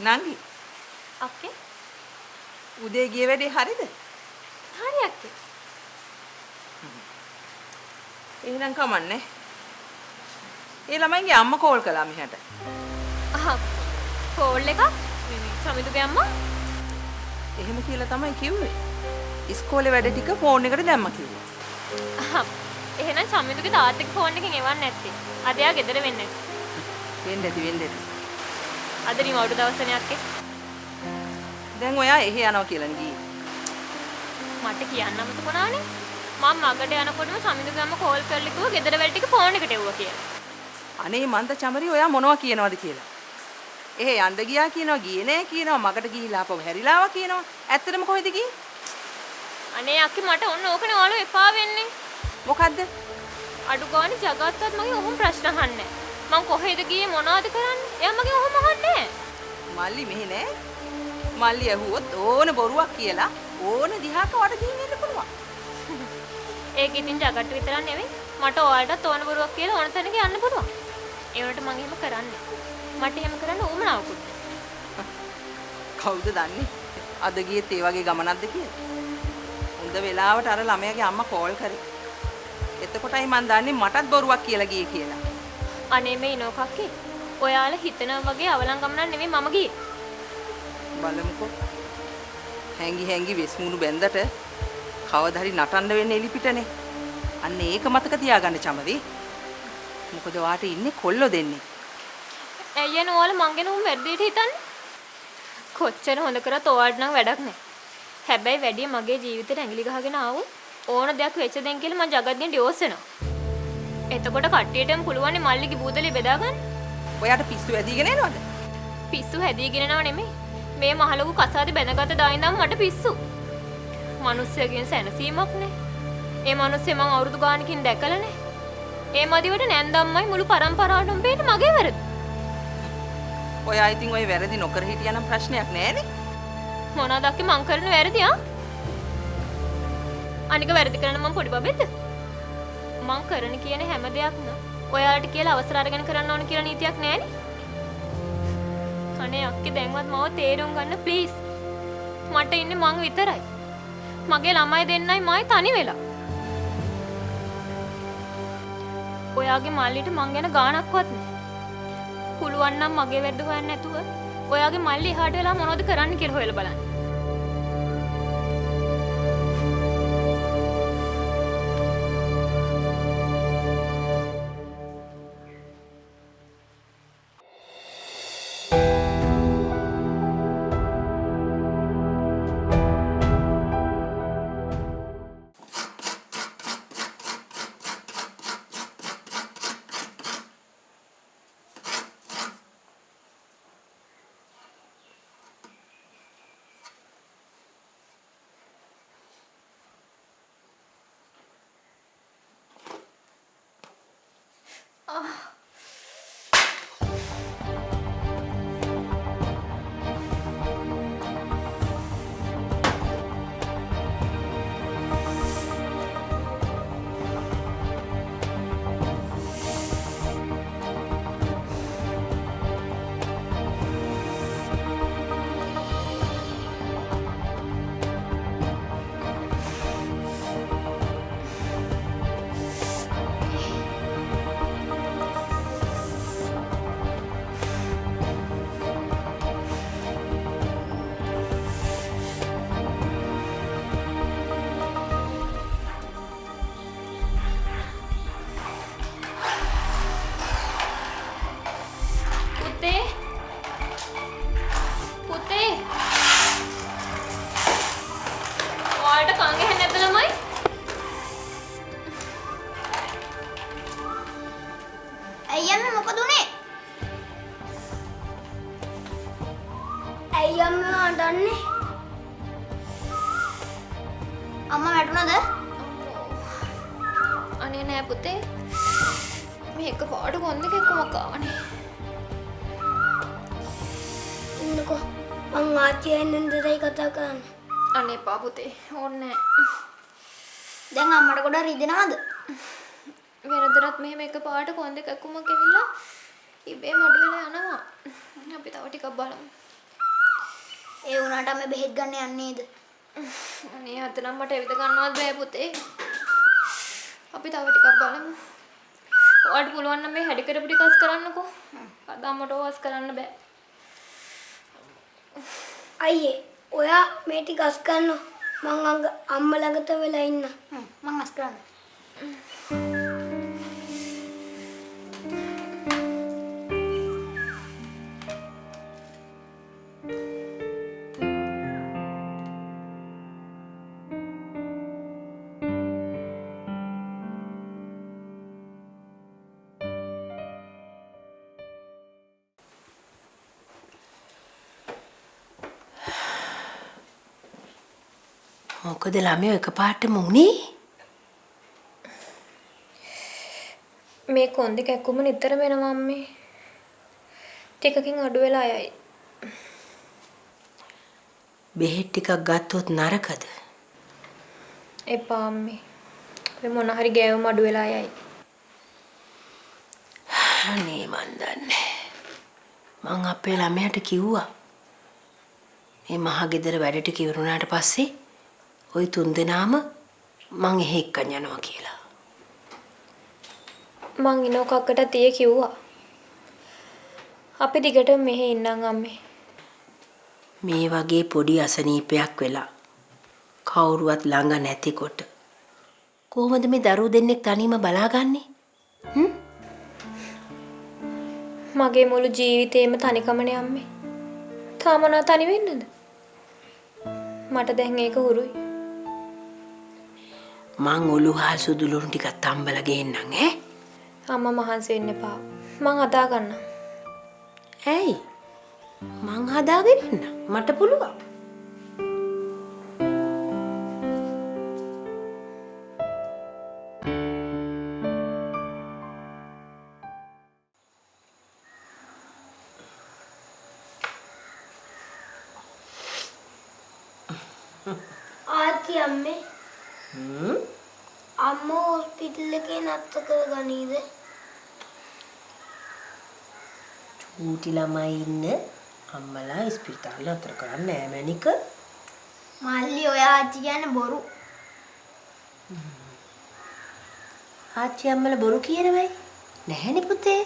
නංගි අක්කේ උදේ ගිය වැඩේ හරිද? හරි අක්කේ. එහෙනම් කමන්නේ. ඒ ළමයින්ගේ අම්මා කෝල් කළා මෙහෙට. කෝල් එකක් සමිතුගේ අම්මා එහෙම කියලා තමයි කිව්වේ. ඉස්කෝලේ වැඩ ටික ෆෝන් එකට දැම්මා කිව්වා. එහෙනම් සමිතුගේ තාත්තගේ ෆෝන් එකෙන් එවන්න නැත්තේ. අද එයා ගෙදර වෙන්නේ නැති. වෙන්න ඇති. අද නිමවුරු දවසනේ අක්කේ. දැන් ඔයා එහෙ යනවා කියලා ගියේ. මට කියන්න අමතකුණානේ. මම මගට යනකොටම සමිඳුගේ අම්ම කෝල් කරලා කිව්වා ගෙදර වැඩ ටික ෆෝන් එකට එව්වා කියලා. අනේ මන්ද චමරි ඔයා මොනවා කියනවද කියලා. එහෙ යන්න ගියා කියනවා ගියේ නෑ කියනවා මගට ගිහිලා ආපහු හැරිලාවා කියනවා. ඇත්තටම කොහෙද ගියේ? අනේ අක්කේ මට ඔන්න ඕකනේ ඔයාලා එපා වෙන්නේ. මොකද්ද? අඩු ගානේ ජගත්තත් මගේ ඔහොම ප්‍රශ්න අහන්නේ. මං කොහෙද ගියේ මොනවද කරන්නේ? එයා මගේ ඔහොම අහන්නේ. මල්ලි මෙහෙ නෑ. මල්ලි ඇහුවොත් ඕන බොරුවක් කියලා ඕන දිහාක වඩ ගිහින් ඉන්න පුළුවන්. ඒක ඉතින් ජගට විතරක් නෙවෙයි. මට ඔයාලටත් ඕන බොරුවක් කියලා ඕන තැනක යන්න පුළුවන්. ඒ වුණාට මං එහෙම කරන්නේ. මට එහෙම කරන්න උවමනාවකුත් නෑ. කවුද දන්නේ? අද ගියේත් ඒ වගේ ගමනක්ද කියලා. හොඳ වෙලාවට අර ළමයාගේ අම්මා කෝල් කරේ. එතකොටයි මං දන්නේ මටත් බොරුවක් කියලා ගියේ කියලා. අනේ මේ ඉනෝකක්කේ. ඔයාලා හිතනවා වගේ අවලං ගමනක් නෙවෙයි මම ගියේ. බලමුකෝ. හැංගි වෙස්මුණු බැන්දට කවදා හරි නටන්න වෙන්නේ එලිපිටනේ. අන්න ඒක මතක තියාගන්න චමරි. මොකද වාට ඉන්නේ කොල්ලෝ දෙන්නේ. ඇයි යන ඔයාලා මං ගැන උන් වැරදියට හිතන්නේ? කොච්චර හොඳ කරත් ඔයාලට නම් වැඩක් නැහැ. හැබැයි වැඩි මගේ ජීවිතේට ඇඟිලි ගහගෙන ආවොත් ඕන දෙයක් වෙච්ච දෙන් කියලා මං ජගත්ගෙන් ඩිවෝස් වෙනවා. එතකොට කට්ටියටම පුළුවන් මල්ලිගේ බූදලේ බෙදා ගන්න. ඔයාට පිස්සු ඇදීගෙන එනවද? පිස්සු හැදීගෙන නෝ නෙමෙයි. මේ මහලොකු කසාදේ බැඳගත්ත දායින්දම මට පිස්සු. මිනිස්සුගෙන් සැනසීමක් නැහැ. ඒ මිනිස්සේ මං අවුරුදු ගානකින් දැකලා නැහැ. ඒ මදිවට නැන්දම්මයි මුළු පරම්පරාවටම පේන්නේ මගේ වැරදි. ඔයා ඉතින් ඔය වැරදි නොකර හිටියනම් ප්‍රශ්නයක් නෑනේ. මොනවාද අක්කේ මං කරන වැරදි ආ? අනික වැරදි කරන මං පොඩි බබෙක්ද? මං කරන කියන හැම දෙයක්ම ඔයාලට කියලා අවසර අරගෙන කරන්න ඕන කියලා නීතියක් නෑනේ. අනේ අක්කේ දැන්වත් මව තේරුම් ගන්න ප්ලීස්. මට ඉන්නේ මං විතරයි. මගේ ළමයි දෙන්නයි මයි තනි වෙලා. ඔයාගේ මල්ලිට මං ගැන ගාණක්වත් නෑ. පුළුවන් නම් මගේ වැරද්ද හොයන්න නැතුව ඔයාගේ මල්ලි එහාට වෙලා මොනවද කරන්න කියලා හොයලා බලන්න. ඇයි අම්මේ මොකද උනේ? ඇයි අම්මේ අඬන්නේ? අම්මා වැටුණාද? අනේ නෑ පුතේ. මේක පාඩු කොන්ද කෙක්කම කාවනේ. ඉන්නකෝ මං ආච්චියෙන් ඉඳලා කතා කරන්න. අනේ පා පුතේ ඕනේ දැන් අම්මට ගොඩ රිදෙනවද? වෙනදටත් මෙහෙම එක පාට කොන්ද කෙක්කම කෙවිලා ඉබේ මඩු වෙලා යනවා. අපි තව ටිකක් බලමු. ඒ වුණාට අම්මේ බෙහෙත් ගන්න යන්නේ නේද? අනේ අද නම් මට එවිද ගන්නවත් බෑ පුතේ. අපි තව ටිකක් බලමු. ඔයාලට පුළුවන් නම් මේ හැඩ කරපු ටික අස් කරන්නකෝ. අද අම්මට ඕවස් කරන්න බෑ. අයියේ ඔයා මේ ටික අස් කරනවා මං අම්මා ළඟට වෙලා ඉන්න. මං අස් කරන්න. මොකද ළමයෝ එකපාරටම උනේ? මේ කොන්ද කැක්කුම නිතරම එනවා අම්මේ. ටිකකින් අඩු වෙලා යයි. බෙහෙත් ටිකක් ගත්තොත් නරකද? එපා අම්මේ. ඔය මොන හරි ගෑවුම අඩු වෙලා යයි. අනේ මන් දන්නේ. මං අපේ ළමයාට කිව්වා. මේ මහ ගෙදර වැඩ ටික ඉවරුණාට පස්සේ ওই තුන්දෙනාම මං එහෙ එක්කන් යනවා කියලා. මං ඉනෝ කක්කට තිය කිව්වා. අපි දිගට මෙහෙ ඉන්නම් අම්මේ. මේ වගේ පොඩි අසනීපයක් වෙලා කවුරුවත් ළඟ නැතිකොට කොහොමද මේ දරුවෝ දෙන්නෙක් තනියම බලාගන්නේ? මගේ මුළු ජීවිතේම තනිකමනේ අම්මේ. තාම නා තනි වෙන්නද? මට දැන් ඒක හුරුයි. මං ඔලුහාල් සුදු ලුණු ටිකක් තම්බලා ගේන්නම් ඈ. අම්මා මහන්සි වෙන්න එපා. මං හදා ගන්නම්. ඇයි? මං හදාගෙන ඉන්න. මට පුළුවන්. ආච්චි අම්මේ අම්මා හොස්පිටල් එකේ නතර කරගනීද? චූටි ළමයි ඉන්න අම්මලා ඉස්පිරිතාල නතර කරන්නේ නෑ මැනික. මල්ලි ඔයා ආච්චි කියන්නේ බොරු. ආච්චි අම්මලා බොරු කියනවයි. නැහැනේ පුතේ.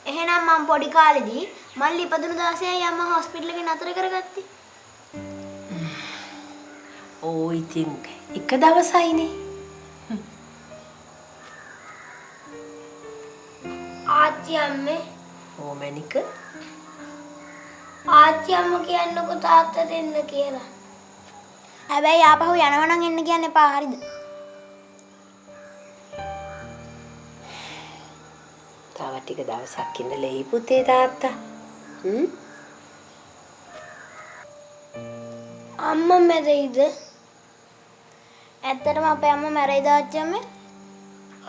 එහෙනම් මම පොඩි කාලේදී මල්ලි ඉපදුණු දවසේයි අම්මා හොස්පිටල් එකේ නතර කරගත්තේ. ඕ ඉතින් එක දවසයිනේ. ආච්චි අම්මේ ඕ මැනික. ආච්චි අම්ම කියන්නකො තාත්තා දෙන්න කියලා. හැබැයි ආපහු යනවා නම් එන්න කියන්න එපා හරිද? තව ටික දවසක් ඉඳලා පුතේ තාත්තා. අම්මා මැරෙයිද? ඇත්තටම අපේ අම්මා මැරෙයිද ආච්චි අම්මේ?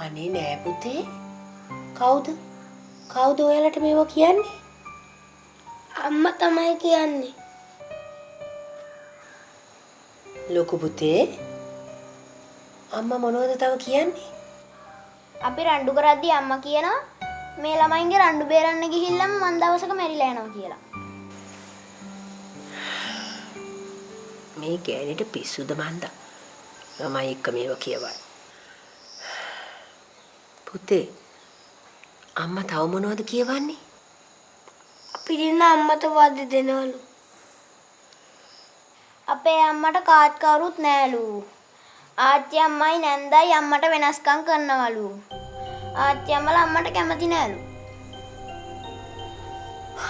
අනේ නෑ පුතේ. කවුද ඔයාලට මේවා කියන්නේ? අම්මා තමයි කියන්නේ. ලොකු පුතේ. අම්මා මොනවද තව කියන්නේ? අපි රණ්ඩු කරද්දී අම්මා කියනවා මේ ළමයින්ගේ රණ්ඩු බේරන්න ගිහිල්ලාම මන් දවසක මැරිලා යනවා කියලා. මේ ගෑනිට පිස්සුද මන්ද? ළමයි එක්ක මේවා කියවයි. පුතේ අම්මා තව මොනවද කියවන්නේ? අපිට ඉන්න අම්මට වද දෙනවලු. අපේ අම්මට කාත් කවුරුත් නෑලු. ආච්චි අම්මයි නැන්දයි අම්මට වෙනස්කම් කරනවලු. ආච්චි අම්මලා අම්මට කැමති නෑලු.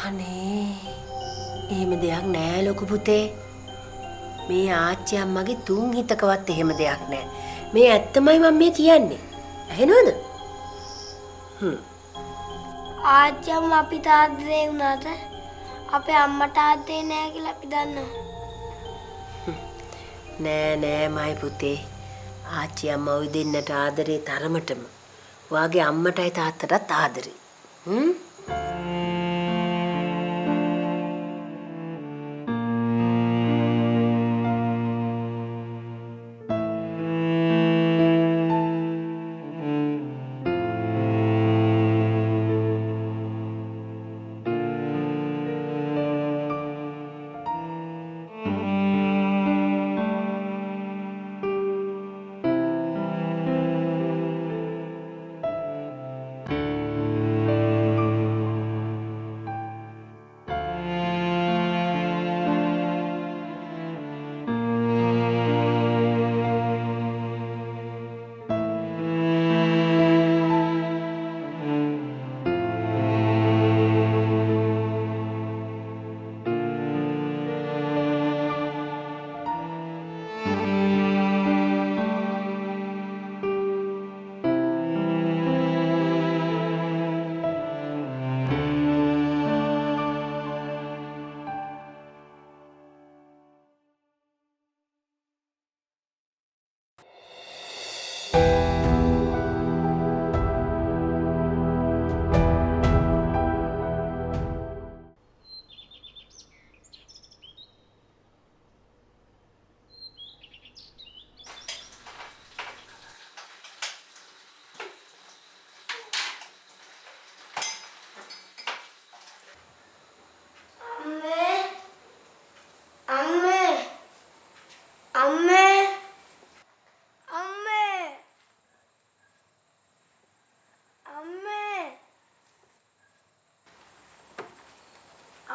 අනේ එහෙම දෙයක් නෑ ලොකු පුතේ. මේ ආච්චි අම්මගේ තුන් හිතකවත් එහෙම දෙයක් නෑ. මේ ඇත්තමයි මම මේ කියන්නේ. ඇහෙනවද? ආච්චි අම්මා අපි තාත්තේ වුණාට අපේ අම්මා තාත්තේ නෑ කියලා අපි දන්නවා. නෑ මයි පුතේ. ආච්චි අම්මා ඔය දෙන්නට ආදරේ තරමටම. වාගේ අම්මටයි තාත්තටත් ආදරේ.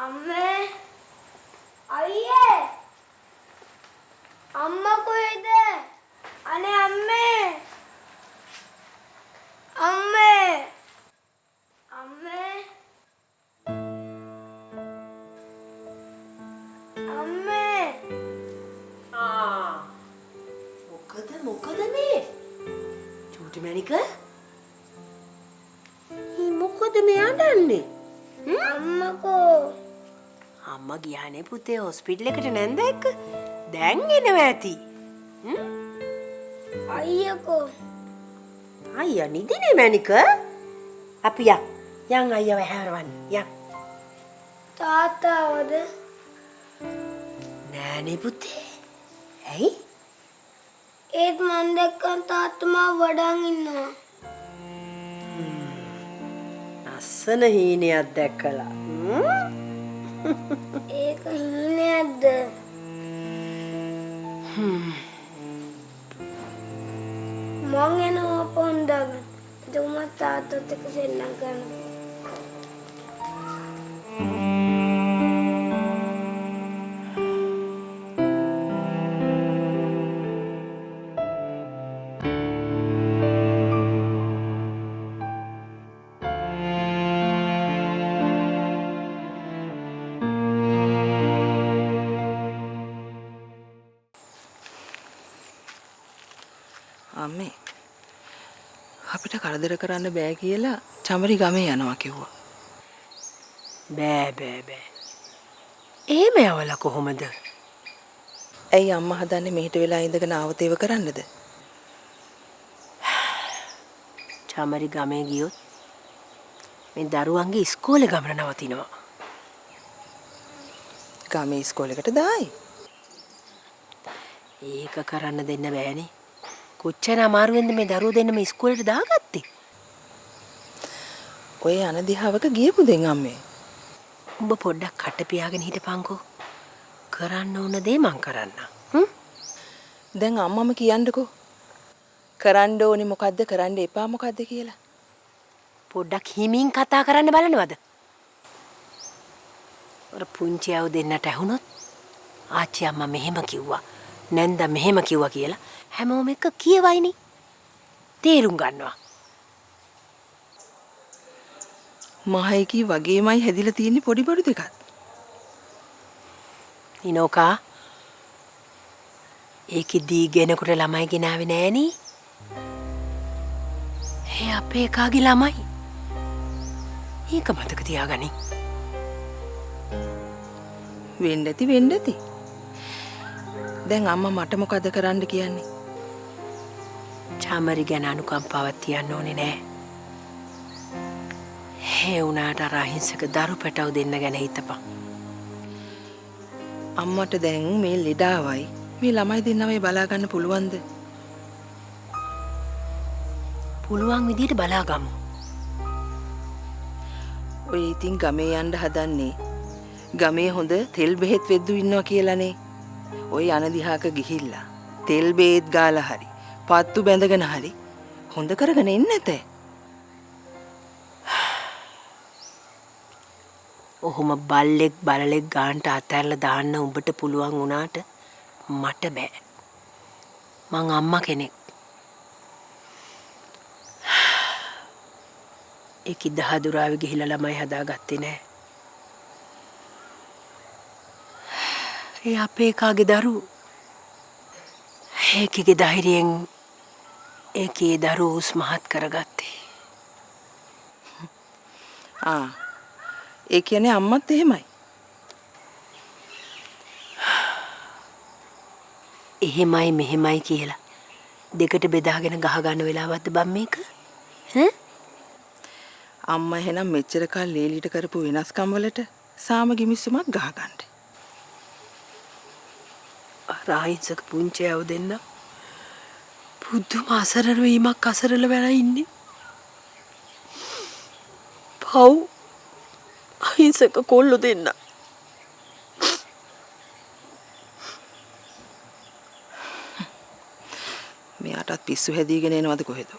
අම්මේ අයියේ අම්මා කොහෙද? අනේ අම්මේ අම්මේ අම්මේ අම්මේ මොකද මේ? චූටි මැනික? මොකද මේ අඬන්නේ? අම්මකෝ අම්මා ගියානේ පුතේ හොස්පිටල් එකට නැන්ද එක්ක. දැන් එනවා ඇති. අයියකෝ අයියා නිදිනේ මැනික. අපි යන් අයියව හැරවන්න. යන්. තාත්තාවද? නෑනේ පුතේ. ඇයි? ඒත් මන් දැක්කන් තාත්තා මාව වඩන් ඉන්නවා. අස්සන හීනයක් දැක්කලා. ඒක හීනයක්ද? මං එනවා පොන්දගෙන. දුමත් තාත්තත් එක්ක සෙල්ලම් කරනවා. අම්මේ අපිට කරදර කරන්න බෑ කියලා චමරි ගමේ යනවා කිව්වා. බෑ. එහෙම යවලා කොහොමද? ඇයි අම්මා හදන්නේ මෙහෙට වෙලා ඉඳගෙන ආවතේව කරන්නද? චාමරි ගමේ ගියොත් මේ දරුවන්ගේ ඉස්කෝලේ ගමන නවතිනවා. ගමේ ඉස්කෝලේකට දායි. ඒක කරන්න දෙන්න බෑනේ. කොච්චර අමාරුවෙන්ද මේ දරුවෝ දෙන්නම ඉස්කෝලේට දාගත්තේ? ඔය යන දිහාවක ගියපු දෙන් අම්මේ. උඹ පොඩ්ඩක් කට පියාගෙන හිටපන්කෝ. කරන්න ඕන දේ මං කරන්න. දැන් අම්මම කියන්නකෝ. කරන්න ඕනේ මොකද්ද කරන්න එපා මොකද්ද කියලා. පොඩ්ඩක් හිමින් කතා කරන්න බලනවද? අර පුංචි ආව දෙන්නට ඇහුනොත් ආච්චි අම්මා මෙහෙම කිව්වා. නැන්දා මෙහෙම කිව්වා කියලා හැමෝම එක කියවයිනේ. තේරුම් ගන්නවා. මහයිකී වගේමයි හැදිලා තියෙන්නේ පොඩි බඩු දෙකක්. ඉනෝකා ඒකෙදී ගෙනකොට ළමයි ගෙනාවේ නෑනේ. ඒ අපේ එකාගේ ළමයි. ඒක මතක තියාගනි. වෙන්න ඇති. දැන් අම්මා මට මොකද කරන්න කියන්නේ? චාමරි ගැන අනුකම්පාවක් තියන්න ඕනේ නෑ. ඒ උනාට අර අහිංසක දරු පැටව දෙන්න ගැන හිතපන්. අම්මට දැන් මේ ලෙඩාවයි මේ ළමයි දෙන්නමයි බලා ගන්න පුළුවන්ද? පුළුවන් විදියට බලාගමු. ඔය ඉතින් ගමේ යන්න හදන්නේ ගමේ හොඳ තෙල් බෙහෙත් වෙද්දු ඉන්නවා කියලානේ. ඔය යන දිහාක ගිහිල්ලා තෙල් බෙහෙත් ගාලා හරි පත්තු බැඳගෙන හරි හොඳ කරගෙන ඉන්න නැතේ. ඔහොම බල්ලෙක් බලලෙක් ගාන්ට අතැරලා දාන්න උඹට පුළුවන් වුණාට මට බෑ. මං අම්මා කෙනෙක්. ඒකි දහදුරාවේ ගිහිල්ලා ළමයි හදාගත්තේ නෑ. ඒ අපේ කාගේ දරුවෝ. ඒකගේ ධෛර්යයෙන් ඒකේ දරුවෝ උස් මහත් කරගත්තේ. ඒ කියන්නේ අම්මත් එහෙමයි. එහෙමයි මෙහෙමයි කියලා දෙකට බෙදාගෙන ගහ ගන්න වෙලාවක්ද බම් මේක? අම්මා එහෙනම් මෙච්චර කල් ලේලිට කරපු වෙනස්කම් වලට සාම ගිමිස්සුමක් ගහ ගන්න. අරහිංසක පුංචි ආව දෙන්න පුදුම අසරණ වීමක් අසරල වෙලා ඉන්නේ. පව් අහිංසක කොල්ලෝ දෙන්න. මෙයාටත් පිස්සු හැදීගෙන එනවද කොහෙද?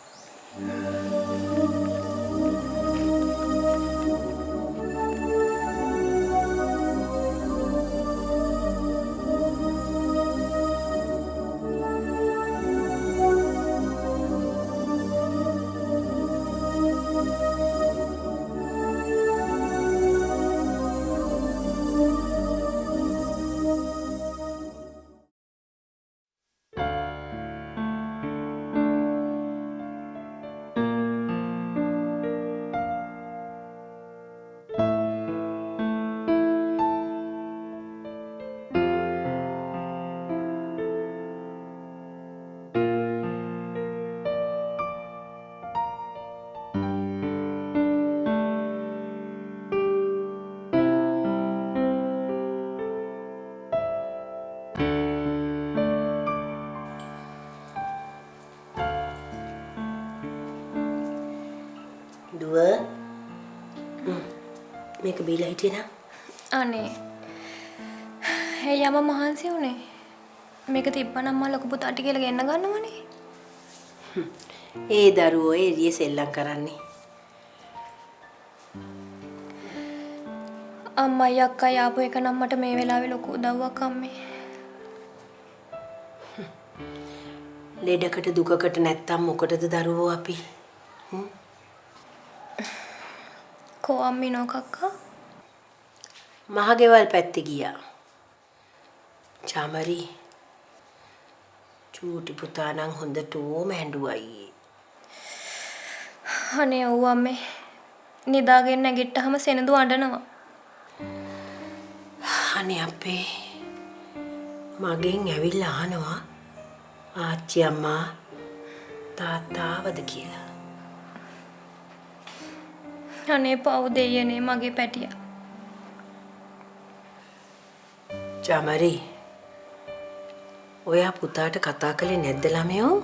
දුව මේක බීලා හිටියේ නම් අනේ හේ යම මහන්සි උනේ මේක තිබ්බනම් මම ලොකු පුතාට කියලා ගෙන්න ගන්නවනේ ඒ දරුවෝ එළිය සෙල්ලම් කරන්නේ. අම්මයි අක්කයි ආපු එක නම් මට මේ වෙලාවේ ලොකු උදව්වක් අම්මේ. ලෙඩකට දුකකට නැත්තම් මොකටද දරුවෝ අපි? කෝ අම්මි නෝ කක්කා? මහගෙවල් පැත්තේ ගියා. චාමරි චූටි පුතා නම් හොඳටම හැඬුවයි. අනේ ඔව් අම්මේ. නිදාගෙන නැගිට්ටහම සෙනඳු අඬනවා. අනේ අපේ මගෙන් ඇවිල්ලා අහනවා ආච්චි අම්මා තාත්තාවද කියලා. අනේ පව් දෙයනේ මගේ පැටියා. චාමරි ඔයා පුතාට කතා කළේ නැද්ද ළමයෝ?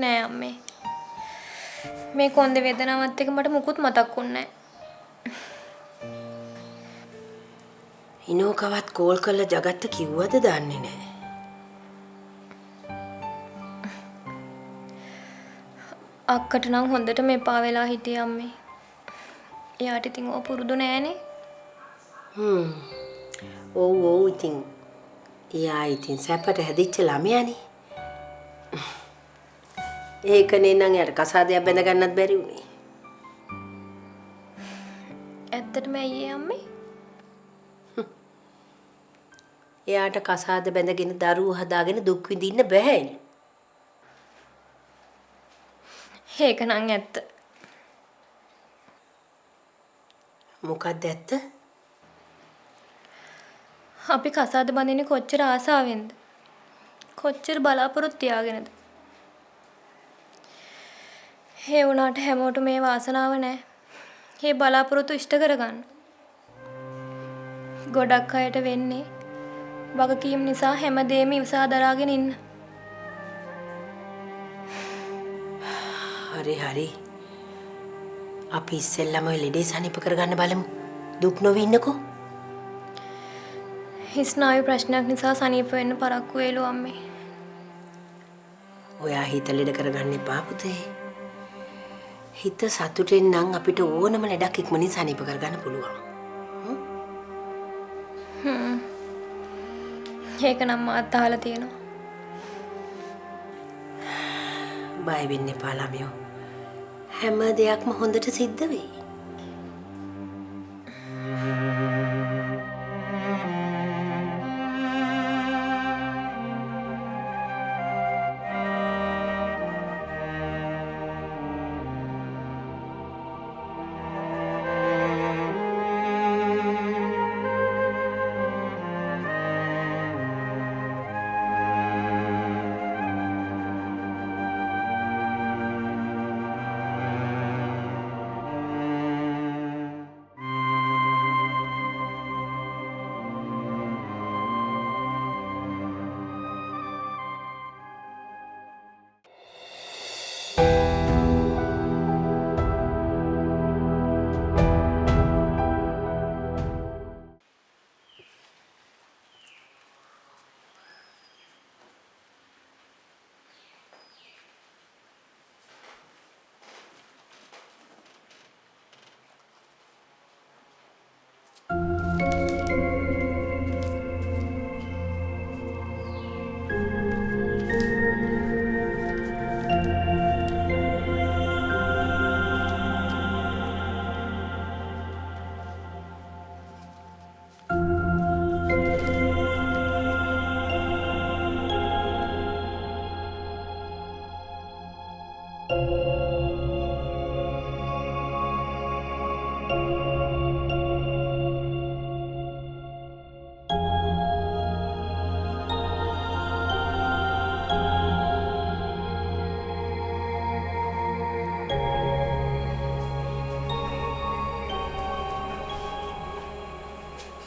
නෑ අම්මේ. මේ කොන්දේ වේදනාවත් එක මට මුකුත් මතක් වුන්නේ නෑ. ඉනෝකවත් කෝල් කරලා ජගත්ට කිව්වද දන්නේ නෑ. අක්කට නම් හොඳට මෙපා වෙලා හිටියේ අම්මේ. එයාට ඉතින් ඕක පුරුදු නෑනේ. ඔව් ඉතින් එයා ඉතින් සැපට හැදිච්ච ළමයානේ. ඒකනේ නම් යාට කසාදයක් බැඳ ගන්නත් බැරි වුණේ. ඇත්තටම ඇයි අම්මේ? එයාට කසාද බැඳගෙන දරුවෝ හදාගෙන දුක් විඳින්න බෑ. ඒක නම් ඇත්ත. මොකක්ද ඇත්ත? අපි කසාද බඳින්නේ කොච්චර ආසාවෙන්ද? කොච්චර බලාපොරොත්තු තියාගෙනද? ඒ වුණාට හැමෝටම මේ වාසනාව නැහැ. මේ බලාපොරොත්තු ඉෂ්ට කරගන්න. ගොඩක් අයට වෙන්නේ වගකීම් නිසා හැමදේම ඉවසා දරාගෙන ඉන්න. හරි. අපි ඉස්සෙල්ලම ඔය ලෙඩේ සනීප කරගන්න බලමු. දුක් නොවී ඉන්නකෝ. හිස්නායු ප්‍රශ්නයක් නිසා සනීප වෙන්න පරක්කු වේලු අම්මේ. ඔයා හිත ලෙඩ කරගන්න එපා පුතේ. හිත සතුටෙන් නම් අපිට ඕනම ලෙඩක් ඉක්මනින් සනීප කරගන්න පුළුවන්. ඒක නම් මාත් අහලා තියෙනවා. බය වෙන්න එපා ළමයෝ. හැම දෙයක්ම හොඳට සිද්ධ වෙයි.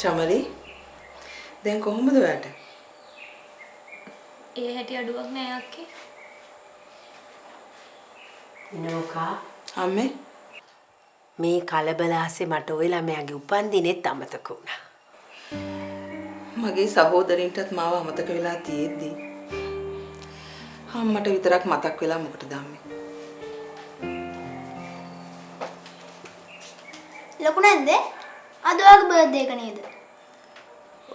චමරි දැන් කොහොමද ඔයාට? ඒ හැටි අඩුවක් නෑ අක්කේ. නෝකා අම්මේ මේ කලබල ආසේ මට ওই ළමයාගේ උපන්දිනෙත් අමතක වුණා. මගේ සහෝදරින්ටත් මාව අමතක වෙලා තියෙද්දි අම්මට විතරක් මතක් වෙලා මොකටද අම්මේ? ලොකු නැද්ද? අද ඔයාගේ බර්ත්ඩේ එක නේද?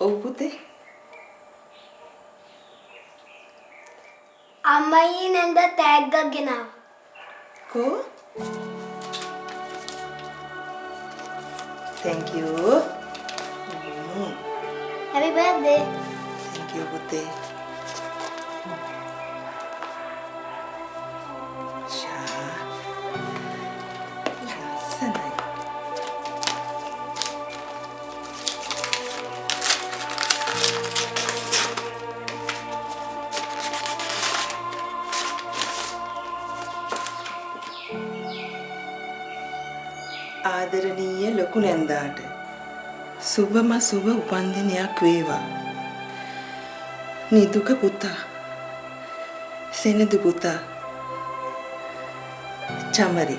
ඔව් පුතේ. අම්මයි නැන්ද තෑග්ගක් ගෙනාවා. කෝ? Thank you. Happy birthday. Thank you පුතේ. ෂා. ලස්සනයි. ආදරණීය ලොකු නැන්දාට සුබම සුබ උපන්දිනයක් වේවා. නිදුක පුතා, සෙනදු පුතා, චමරි.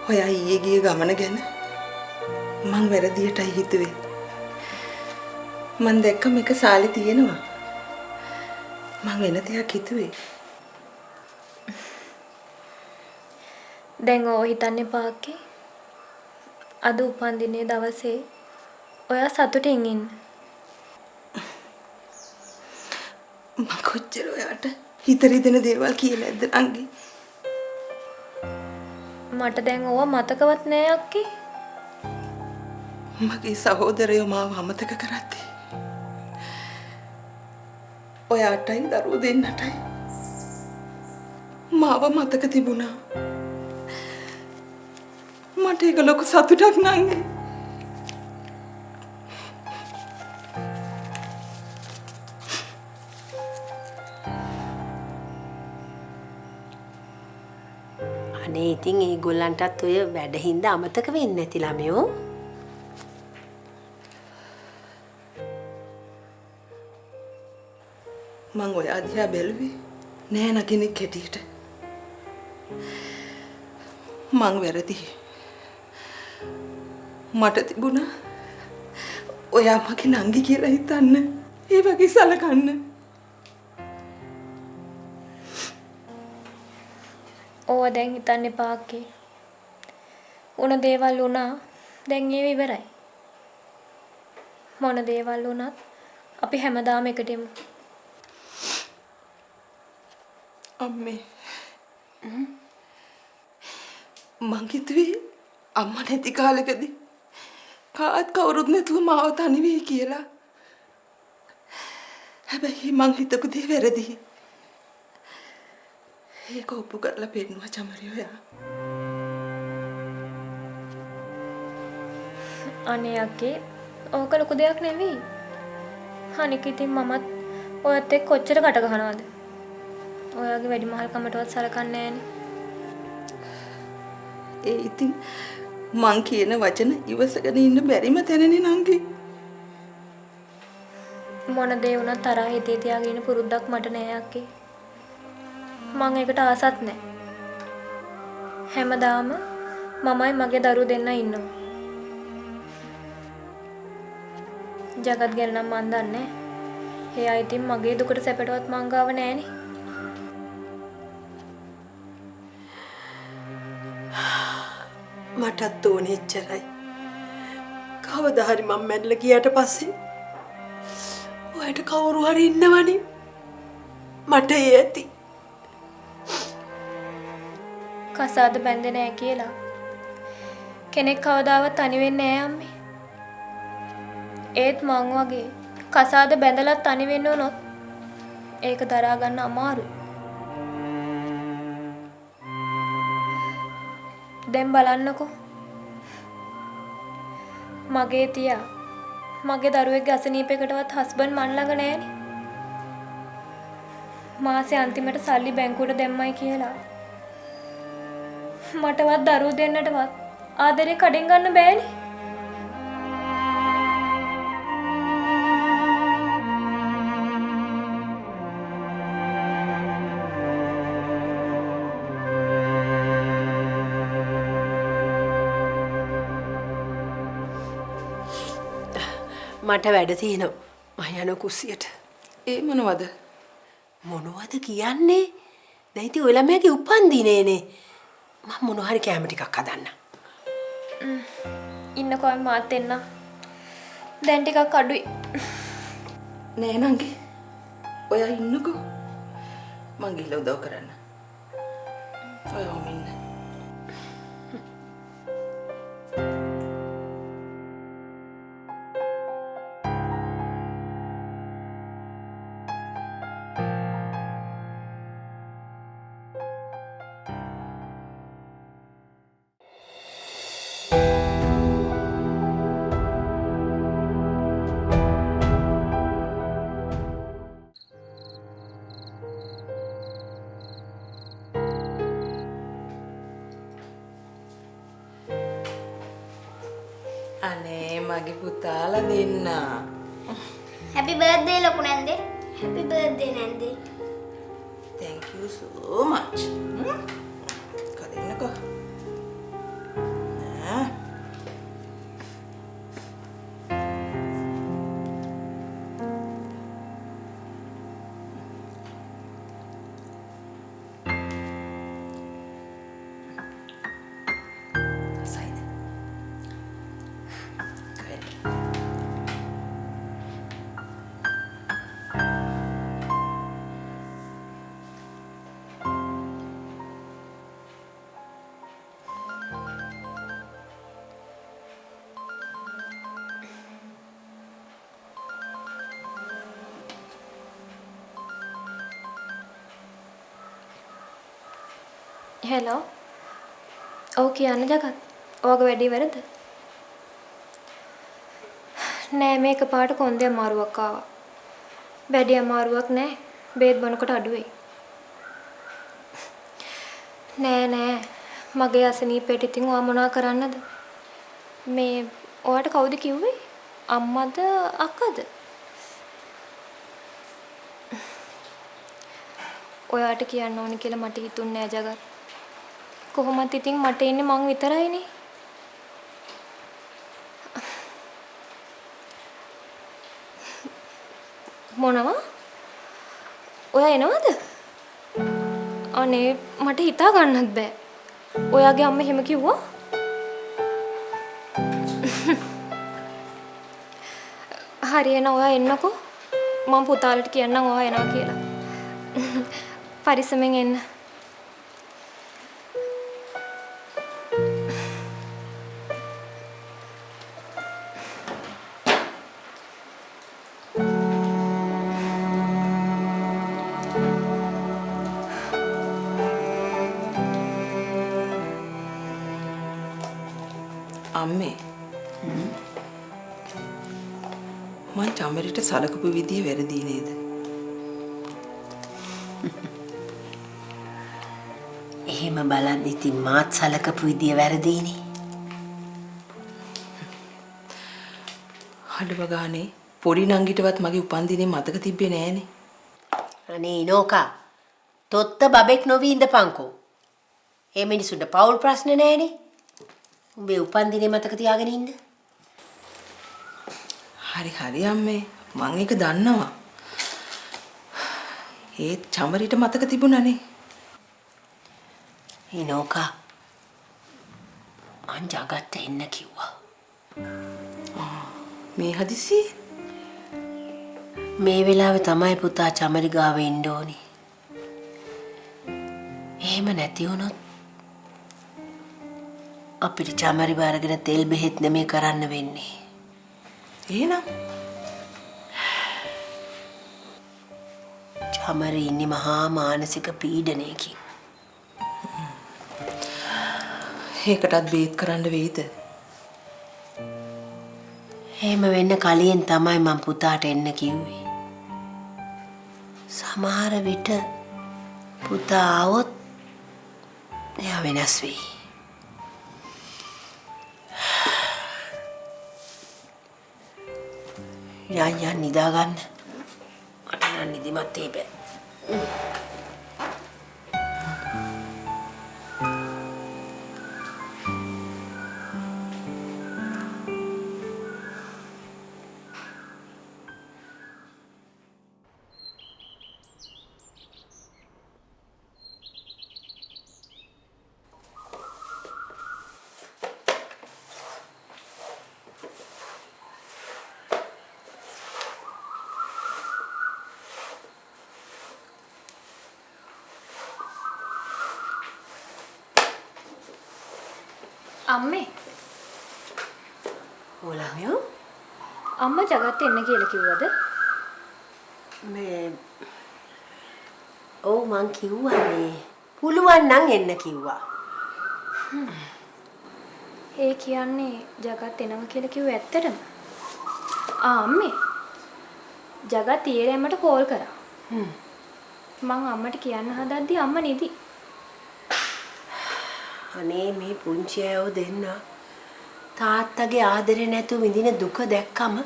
ඔයා ඊයේ ගිය ගමන ගැන මං වැරදියටයි හිතුවේ. මං දැක්ක මේක සාලේ තියෙනවා. මං වෙන දෙයක් හිතුවේ. දැන් ඕ හිතන්න එපා අක්කේ. අද උපන්දිනේ දවසේ ඔයා සතුටින් ඉන්න. මං කොච්චර ඔයාට හිතරිදෙන දේවල් කියලා ඇද්ද නංගි? මට දැන් ඕවා මතකවත් නෑ අක්කේ. මගේ සහෝදරයෝ මාව අමතක කරද්දී ඔයාටයි දරුවෝ දෙන්නටයි මාව මතක තිබුණා. මට ඒක ලොකු සතුටක් නංගි. අනේ ඉතින් ඒගොල්ලන්ටත් ඔය වැඩ හින්දා අමතක වෙන්නේ නැති ළමයෝ. මං ඔයා දිහා බැලුවේ නෑන කෙනෙක් හැටියට. මං වැරදි. මට තිබුණා ඔයා මගේ නංගි කියලා හිතන්න, ඒ වගේ සලකන්න. ඕවා දැන් හිතන්න එපා අක්කේ. උන දේවල් වුණා. දැන් ඒව ඉවරයි. මොන දේවල් වුණත් අපි හැමදාම එකට යමු. අම්මේ මං හිතුවේ අම්මා නැති කාලෙකදී කාත් කවුරුත් නැතුව මාව තනි වෙයි කියලා. හැබැයි මං හිතපු දේ වැරදි. ඒක ඔප්පු කරලා පෙන්නුවා චමරි ඔයා. අනේ අක්කේ ඕක ලොකු දෙයක් නෙවෙයි. අනික ඉතින් මමත් ඔයත් එක්ක කොච්චර කට ගහනවද? ඔයාගේ වැඩිමහල්කමටවත් සලකන්නේ නැහනේ. ඒ ඉතින් මං කියන වචන ඉවසගෙන ඉන්න බැරිම තැනනේ නංගි. මොන දේ වුණත් තරහ හිතේ තියාගෙන ඉන්න පුරුද්දක් මට නෑ අක්කේ. මං ඒකට ආසත් නෑ. හැමදාම මමයි මගේ දරුවෝ දෙන්න ඉන්නවා. ජගත් ගැන නම් මන් දන්නේ. එයා ඉතින් මගේ දුකට සැපටවත් මං ගාව නෑනේ. මටත් ඕනේ එච්චරයි. කවදා හරි මම මැරිලා ගියාට පස්සේ ඔයාට කවුරු හරි ඉන්නවනේ. මට ඒ ඇති. කසාද බැඳේ නෑ කියලා කෙනෙක් කවදාවත් තනි වෙන්නේ නෑ අම්මේ. ඒත් මං වගේ කසාද බැඳලා තනි වෙන්න උනොත් ඒක දරා ගන්න අමාරුයි. දැන් බලන්නකෝ. මගේ තියා මගේ දරුවෙක්ගේ අසනීපයකටවත් හස්බන්ඩ් මන් ළඟ නෑනේ. මාසේ අන්තිමට සල්ලි බැංකුවට දැම්මයි කියලා මටවත් දරුවෝ දෙන්නටවත් ආදරේ කඩෙන් ගන්න බෑනේ. මට වැඩ තියෙනවා. මම යන කුස්සියට. ඒ මොනවද? මොනවද කියන්නේ? දැන් ඉතින් ඔය ළමයාගේ උපන්දිනේනේ. මම මොන හරි කැම ටිකක් හදන්න. ඉන්නකෝ මාත් එන්න. දැන් ටිකක් අඩුයි. නෑ නංගි. ඔයා ඉන්නකෝ. මං ගිහලා උදව් කරන්න. ඔයාම ඉන්න. අනේ මගේ පුතාලා දෙන්න. හැපි බර්ත්ඩේ ලොකු නැන්දේ. හැපි බර්ත්ඩේ නැන්දේ. Thank you so much. කදින්නකෝ. හෙලෝ. ඔව් කියන්න ජගත්. ඔයාගේ වැඩේ වැරද? නෑ මේක පාට කොන්දේ අමාරුවක් ආවා. වැඩි අමාරුවක් නෑ. බේත් බොනකොට අඩු වෙයි. නෑ මගේ අසනීපෙට ඉතින් ඔයා මොනා කරන්නද? මේ ඔයාට කවුද කිව්වේ? අම්මද අක්කද? ඔයාට කියන්න ඕනි කියලා මට හිතුන්නේ නෑ ජගත්. කොහොමත් ඉතින් මට ඉන්නේ මං විතරයිනේ. මොනවා? ඔයා එනවද? අනේ මට හිතා ගන්නත් බෑ. ඔයාගේ අම්මා එහෙම කිව්වා? හරි එන ඔයා එන්නකෝ. මම පුතාලට කියන්නම් ඔයා එනවා කියලා. පරිස්සමෙන් එන්න. අම්මේ. මං චමරිට සලකපු විදිය වැරදි නේද? එහෙම බලද්දි ඉතින් මාත් සලකපු විදිය වැරදීනේ. හඩව ගානේ පොඩි නංගිටවත් මගේ උපන්දිනේ මතක තිබ්බේ නෑනේ. අනේ ඉනෝකා තොත්ත බබෙක් නොවී ඉඳපන්කෝ. ඒ මිනිසුන්ට පෞල් ප්‍රශ්න නෑනේ. උඹේ උපන්දිනේ මතක තියාගෙන ඉන්න. හරි අම්මේ මං ඒක දන්නවා. ඒත් චමරිට මතක තිබුණානේ. ඉනෝකා මං ජගත්ට එන්න කිව්වා. මේ හදිසි මේ වෙලාවේ තමයි පුතා චමරි ගාව ඉන්න ඕනි. එහෙම නැති වුණොත් අපිට චමරි බාරගෙන තෙල් බෙහෙත් නෙමෙයි කරන්න වෙන්නේ. එහෙනම් චමරි ඉන්නේ මහා මානසික පීඩනයකින්. ඒකටත් බේත් කරන්න වෙයිද? එහෙම වෙන්න කලින් තමයි මම පුතාට එන්න කිව්වේ. සමහර විට පුතා આવොත් එයා වෙනස් වෙයි. යන් නිදා ගන්න. මට නම් නිදිමත් බෑ. අම්මේ ඕලමියෝ අම්මා ජගත් එන්න කියලා කිව්වද? මේ ඔව් මං කිව්වා මේ පුළුවන් නම් එන්න කිව්වා. ඒ කියන්නේ ජගත් එනවා කියලා කිව්ව ඇත්තටම? අම්මේ ජගත් ඊයේ මට කෝල් කරා. මං අම්මට කියන්න හදද්දි අම්මා නිදි. අනේ මේ පුංචි අයෝ දෙන්න තාත්තගේ ආදරේ නැතුව විඳින දුක දැක්කම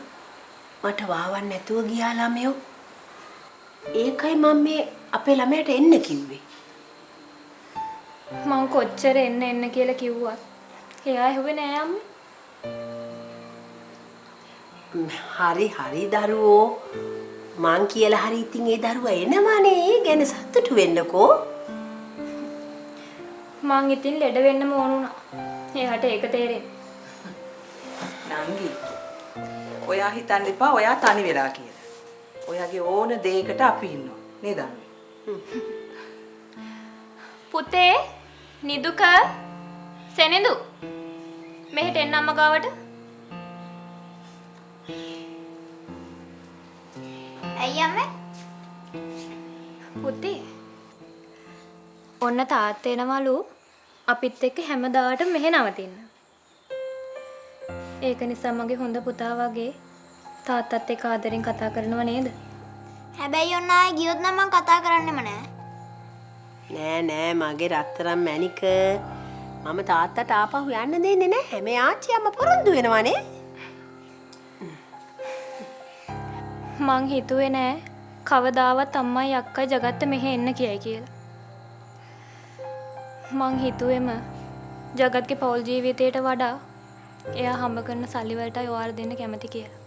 මට වාවන්න නැතුව ගියා ළමයෝ. ඒකයි මම මේ අපේ ළමයට එන්න කිව්වේ. මං කොච්චර එන්න කියලා කිව්වත් එයා ඇහුවේ නෑ අම්මේ. හරි හරි දරුවෝ මං කියලා හරි ඉතින් ඒ දරුවා එනවනේ ඒ ගැන සතුටු වෙන්නකෝ. මං ඉතින් ලෙඩ වෙන්නම ඕන වුණා. එයාට ඒක තේරෙන්නේ. නංගි ඔයා හිතන්න එපා ඔයා තනි වෙලා කියලා. ඔයාගේ ඕන දෙයකට අපි ඉන්නවා නේද අම්මේ? පුතේ නිදුක සෙනෙඳු මෙහෙට එන්න අම්මා ගාවට. ඇයි අම්මේ? පුතේ ඔන්න තාත්තා එනවලු අපිත් එක්ක හැමදාටම මෙහෙ නවතින්න. ඒක නිසා මගේ හොඳ පුතා වගේ තාත්තත් එක්ක ආදරෙන් කතා කරනව නේද? හැබැයි ඔන්න ආයේ ගියොත් නම් මං කතා කරන්නෙම නෑ. නෑ මගේ රත්තරන් මැණික මම තාත්තට ආපහු යන්න දෙන්නේ නැහැ. මේ ආච්චියම්ම පොරොන්දු වෙනවනේ. මං හිතුවේ නෑ කවදාවත් අම්මයි අක්කයි ජගත්ත මෙහෙ එන්න කියයි කියලා. මං හිතුවේම ජගත්ගේ පෞල් ජීවිතයට වඩා එයා හම්බ කරන සල්ලි වලටයි ඔයාලා දෙන්න කැමති කියලා.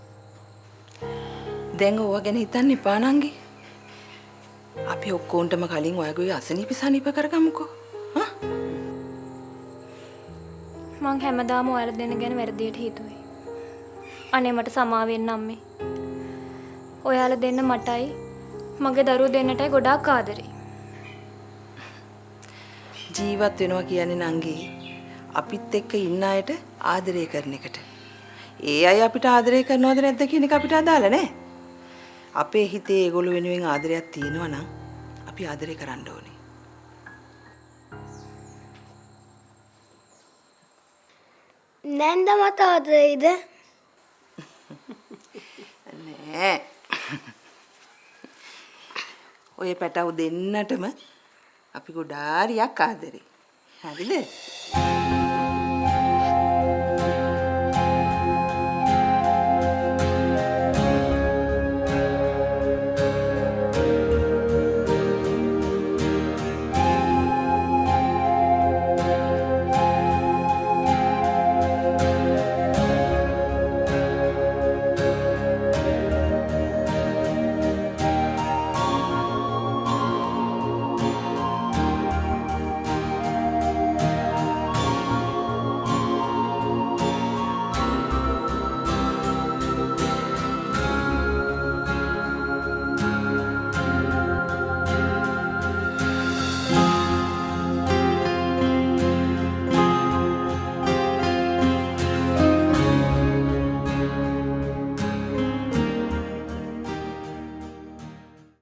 දැන් ඕවා ගැන හිතන්න එපා නංගි. අපි ඔක්කොන්ටම කලින් ඔයගොල්ලෝ අසනීප සනීප කරගමුකෝ. හා? මං හැමදාම ඔයාලා දෙන්න ගැන වැරදියට හිතුවේ. අනේ මට සමා වෙන්න අම්මේ. ඔයාලා දෙන්න මටයි මගේ දරුවෝ දෙන්නටයි ගොඩාක් ආදරේ. ජීවත් වෙනවා කියන්නේ නංගි අපිත් එක්ක ඉන්න අයට ආදරය කරන එකට. ඒ අය අපිට ආදරය කරනවද නැද්ද කියන එක අපිට අදාළ නැහැ. අපේ හිතේ ඒගොල්ලෝ වෙනුවෙන් ආදරයක් තියෙනවා නම් අපි ආදරය කරන්න ඕනේ. නැන්ද මට ආදරෙයිද? නෑ. ඔය පැටව දෙන්නටම අපි ගොඩාරියක් ආදරේ. හරිද?